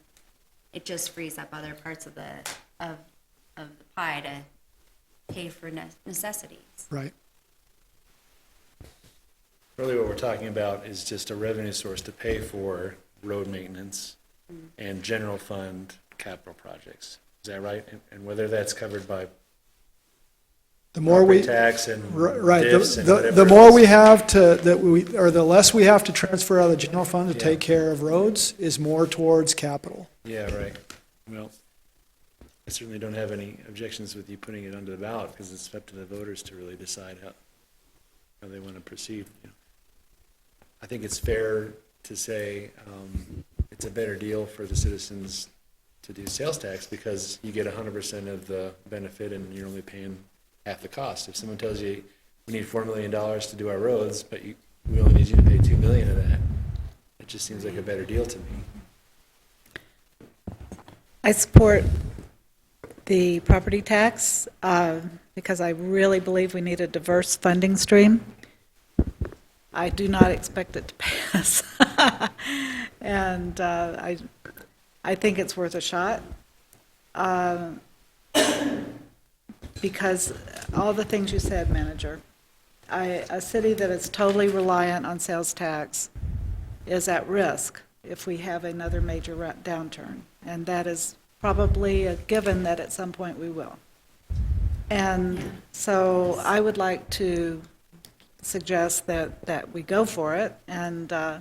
It just frees up other parts of the pie to pay for necessities. Right. really what we're talking about is just a revenue source to pay for road maintenance and general fund capital projects. Is that right? And whether that's covered by The more we, property tax and right, diffs and the whatever more else. we have or the less we have to transfer out of the general fund to Yeah. take care of roads is more towards capital. Yeah, right. Well, I certainly don't have any objections with you putting it onto the ballot, because it's up to the voters to really decide how they want to proceed. You know, I think it's fair to say it's a better deal for the citizens to do sales tax, because you get 100% of the benefit and you're only paying half the cost. If someone tells you, we need $4 million to do our roads, but we only need you to pay $2 million of that, it just seems like a better deal to me. I support the property tax because I really believe we need a diverse funding stream. I do not expect it to pass. And I think it's worth a shot because all the things you said, Manager, a city that is totally reliant on sales tax is at risk if we have another major downturn. And that is probably a given that at some point we will. And so I would like to suggest that we go for it, and I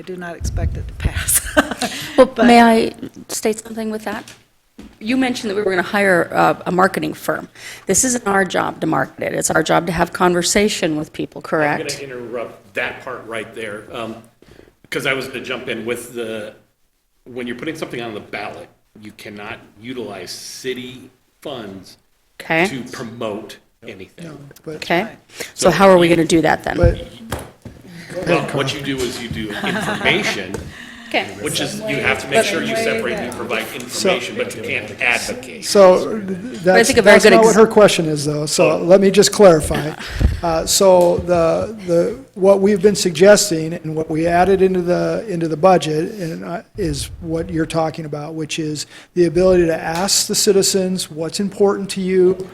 do not expect it to pass. Well, may I state something with that? You mentioned that we were going to hire a marketing firm. This isn't our job to market it. It's our job to have conversation with people, I'm correct? going to interrupt that part right there, because I was going to jump in with when you're putting something on the ballot, you cannot utilize city funds Okay, to promote anything. But, okay. So how are we going to do that then? but Well, what you do is you do information, Okay. which is, you have to make sure you separate and you provide information, but you can't advocate. So that's, think a very that's good not what her question is, though, so let me just clarify. So what we've been suggesting and what we added into the budget and is what you're talking about, which is the ability to ask the citizens what's important to you,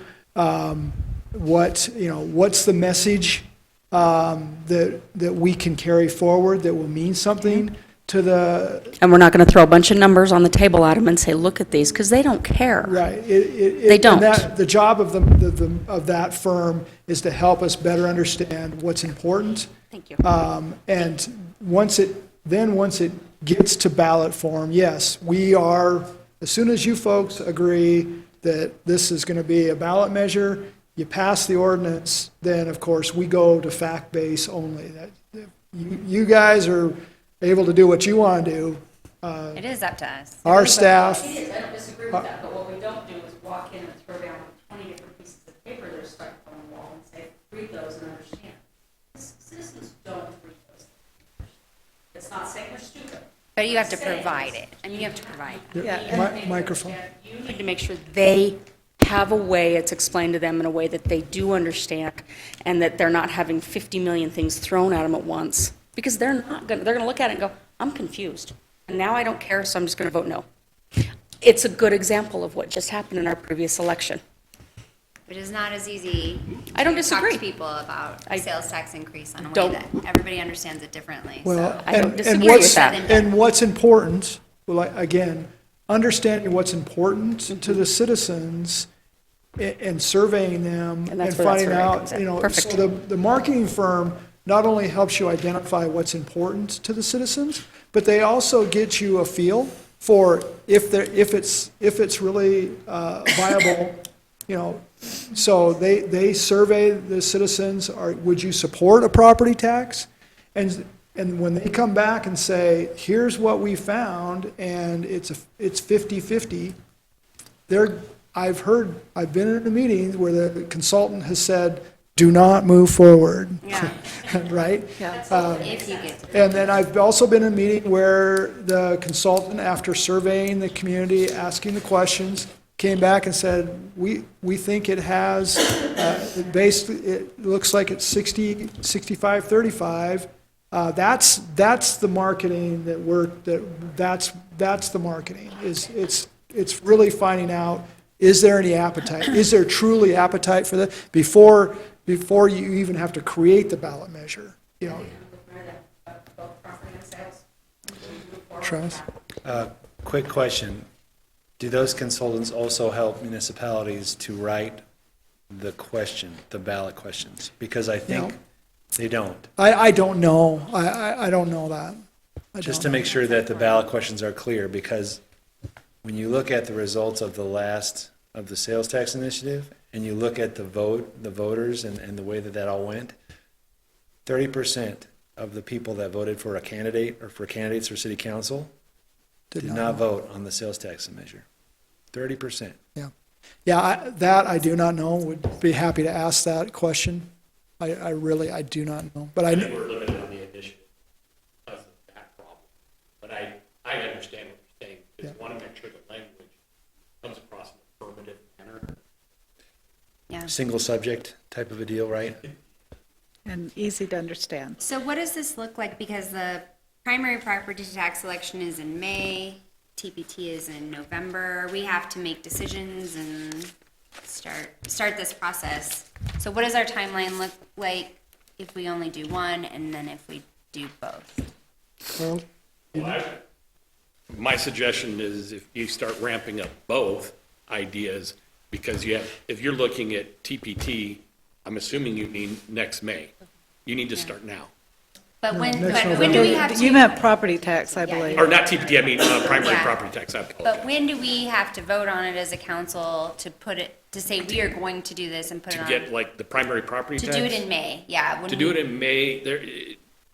what's the message that we can carry forward that will mean something to the, And we're not going to throw a bunch of numbers on the table at them and say, look at these, because they don't care. right. They don't. The job of of that firm is to help us better understand what's important. Thank you. And once it gets to ballot form, yes, we are, as soon as you folks agree that this is going to be a ballot measure, you pass the ordinance, then of course we go to fact base only. You guys are able to do what you want to do. It is up to us. Our staff, It is, I don't disagree with that, but what we don't do is walk in and throw down 20 different pieces of paper that are stuck on the wall and say, read those and understand. Citizens don't read those. It's not saying they're stupid. But you have to provide it. I mean, you have to provide it. microphone. You need to make sure they have a way, it's explained to them in a way that they do understand, and that they're not having 50 million things thrown at them at once. Because they're going to look at it and go, I'm confused. And now I don't care, so I'm just going to vote no. It's a good example of what just happened in our previous election. It is not as easy. I don't to disagree. Talk to people about I sales tax increase on a way don't- that everybody understands it differently. Well, I don't and disagree what's, with that. and what's important, well, again, understanding what's important to the citizens and surveying them And and that's where that finding survey out, comes in. Perfect. so the marketing firm not only helps you identify what's important to the citizens, but they also get you a feel for if it's really viable, so they survey the citizens, would you support a property tax? And when they come back and say, here's what we found, and it's 50-50, I've been in a meeting where the consultant has said, do not move forward. Yeah. Right? If you get to. And then I've also been in a meeting where the consultant, after surveying the community, asking the questions, came back and said, we think it has, it looks like it's 65-35. That's the marketing that's the marketing. It's really finding out, is there any appetite? Is there truly appetite for that before you even have to create the ballot measure? Travis? Quick question. Do those consultants also help municipalities to write the ballot questions? Because I think they don't. I don't know. I don't know that. Just to make sure that the ballot questions are clear, because when you look at the results of the sales tax initiative, and you look at the voters and the way that all went, 30% of the people that voted for a candidate or for candidates for city council did not vote on the sales tax measure. 30%. Yeah, that I do not know. Would be happy to ask that question. I really do not know. But I think we're limited on the initiative because of that problem. But I understand what you're saying, because you want to make sure the language comes across in an affirmative manner. Yeah. Single subject type of a deal, right? And easy to understand. So what does this look like? Because the primary property tax election is in May, TPT is in November. We have to make decisions and start this process. So what does our timeline look like if we only do one, and then if we do both? My suggestion is if you start ramping up both ideas, because if you're looking at TPT, I'm assuming you mean next May. You need to start now. But when next do we have to? You meant property tax, I Yeah. believe. Or not TPT, I mean primary Yeah. property tax, I But apologize. when do we have to vote on it as a council to put it, to say we are going to do this and put it To on? get like the primary property To tax. do it in May, yeah. To do it in May, there,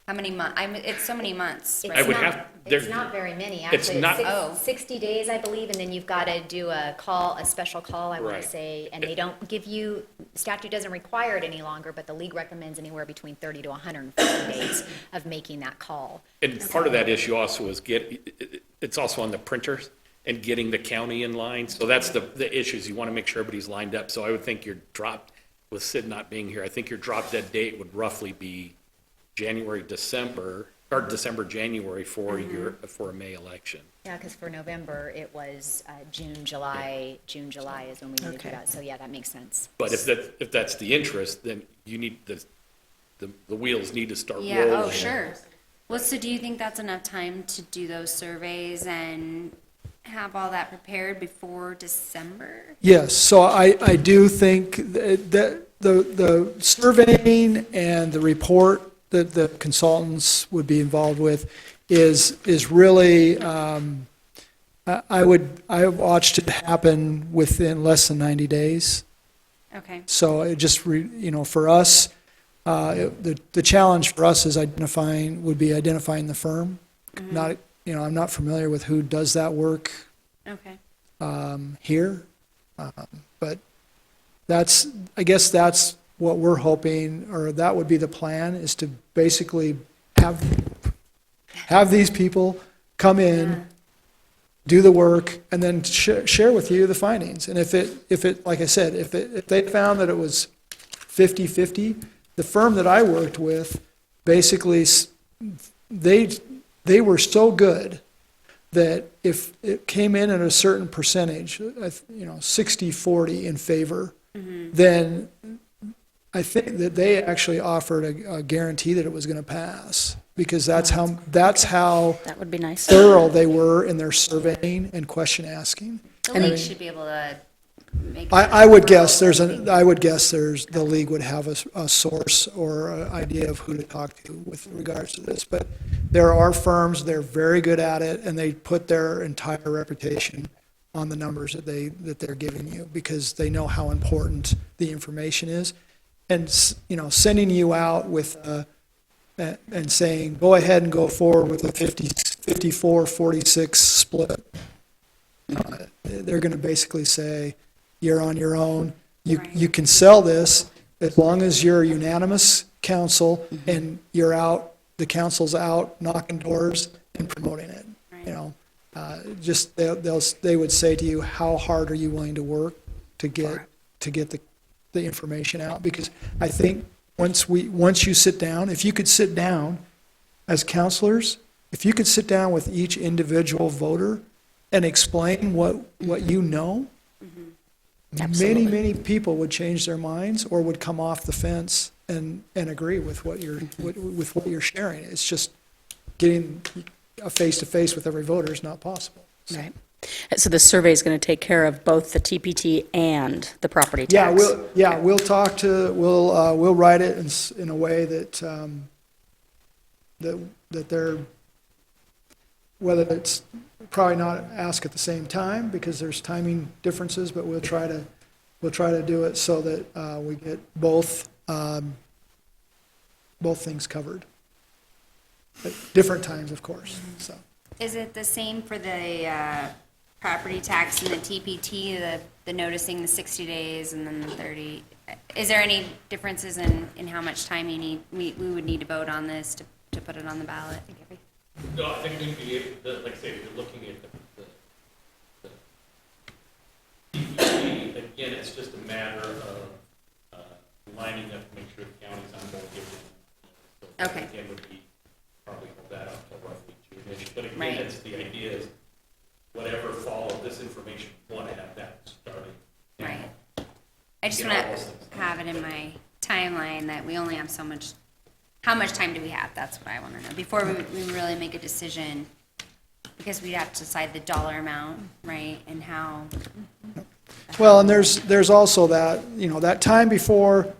How many months? It's so many months. I would have, It's there, not very many, It's actually. not- Oh. 60 days, I believe, and then you've got to do a call, a special call, I want Right. to say, and they don't give you, statute doesn't require it any longer, but the league recommends anywhere between 30 to 150 days of making that call. and part of that issue also is it's also on the printers and getting the county in line. So that's the issues. You want to make sure everybody's lined up. So I would think your drop, with Sid not being here, I think your drop dead date would roughly be January, December, or December, January for a May election. Yeah, because for November, it was June, July is when we need to do that, so yeah, that makes sense. But if that's the interest, then you need, the wheels need to start rolling. Yeah, oh, sure. Well, so do you think that's enough time to do those surveys and have all that prepared before December? Yes, so I do think that the surveying and the report that the consultants would be involved with is really, I watched it happen within less than 90 days. Okay. So it just, for us, the challenge for us is would be identifying the firm. Not, I'm not familiar with who does that work Okay. here. But I guess that's what we're hoping, or that would be the plan, is to basically have these people come in, do the work, and then share with you the findings. And if it, like I said, if they found that it was 50-50, the firm that I worked with, basically, they were so good that if it came in at a certain percentage, 60-40 in favor, then I think that they actually offered a guarantee that it was going to pass, because that's how That would be nice. thorough they were in their surveying and question asking. The league should be able to make. I would guess the league would have a source or an idea of who to talk to with regards to this. But there are firms, they're very good at it, and they put their entire reputation on the numbers that they're giving you, because they know how important the information is. And, sending you out with, and saying, go ahead and go forward with a 54-46 split. They're going to basically say, you're on your own. You can sell this as long as you're unanimous council and you're out, the council's out knocking doors and promoting it. They would say to you, how hard are you willing to work to get the information out? Because I think once you sit down, if you could sit down as counselors, if you could sit down with each individual voter and explain what you know, many people would change their minds or would come off the fence and agree with what you're sharing. It's just getting a face-to-face with every voter is not possible. Right. So the survey is going to take care of both the TPT and the property Yeah, tax? we'll write it in a way that whether it's probably not ask at the same time because there's timing differences, but we'll try to do it so that we get both things covered. At different times, of course, so. Is it the same for the property tax and the TPT, the noticing the 60 days and then the 30? Is there any differences in how much time we would need to vote on this to put it on the ballot? No, I think we'd be able, like I say, if you're looking at the TPP, again, it's just a matter of lining up to make sure the county's on board with it. So Okay. again, would be probably hold that up till roughly June-ish. But again, Right. it's the idea is whatever fall of this information, we want to have that starting. Right. I just Yeah, want all those things. to have it in my timeline that we only have so much, how much time do we have? That's what I want to know. Before we really make a decision, because we'd have to decide the dollar amount, right, and how. Well, and there's also that, that time before,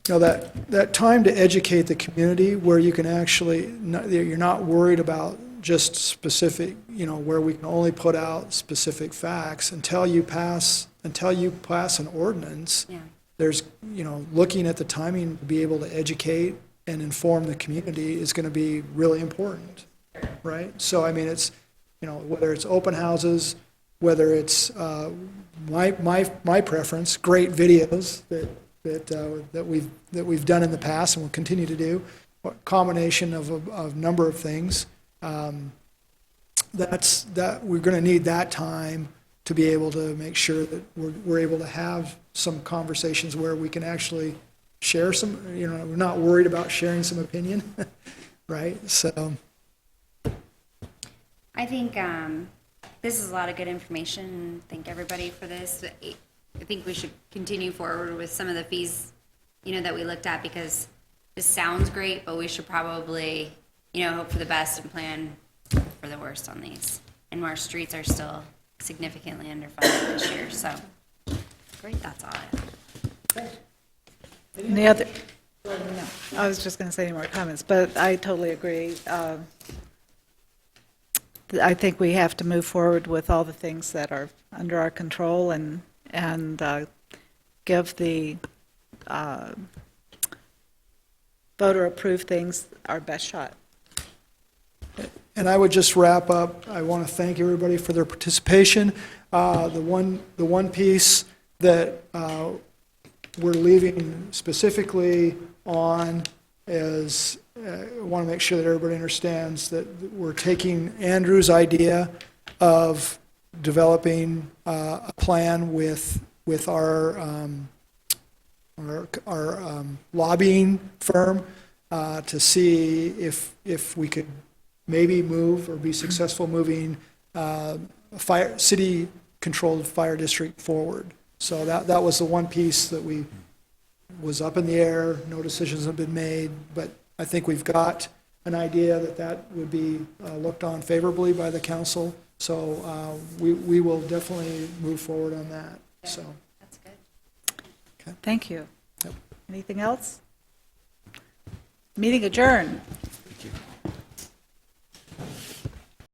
that time to educate the community where you can actually, you're not worried about just specific, where we can only put out specific facts until you pass an ordinance. Yeah. There's, looking at the timing to be able to educate and inform the community is going to be really important, right? So, I mean, it's, whether it's open houses, whether it's my preference, great videos that we've done in the past and will continue to do, a combination of a number of things. That we're going to need that time to be able to make sure that we're able to have some conversations where we can actually share some, we're not worried about sharing some opinion, right? So. I think this is a lot of good information. Thank everybody for this. I think we should continue forward with some of the fees, that we looked at, because this sounds great, but we should probably, hope for the best and plan for the worst on these. And our streets are still significantly underfunded this year, so great, that's all I have. Any other? No, I was just going to say any more comments, but I totally agree. I think we have to move forward with all the things that are under our control and give the voter-approved things our best shot. And I would just wrap up, I want to thank everybody for their participation. The one piece that we're leaving specifically on is, I want to make sure that everybody understands that we're taking Andrew's idea of developing a plan with our lobbying firm to see if we could maybe move or be successful moving a city-controlled fire district forward. So that was the one piece that was up in the air. No decisions have been made, but I think we've got an idea that would be looked on favorably by the council. So we will definitely move forward on that. So That's good. Thank you. Yep. Anything else? Meeting adjourned.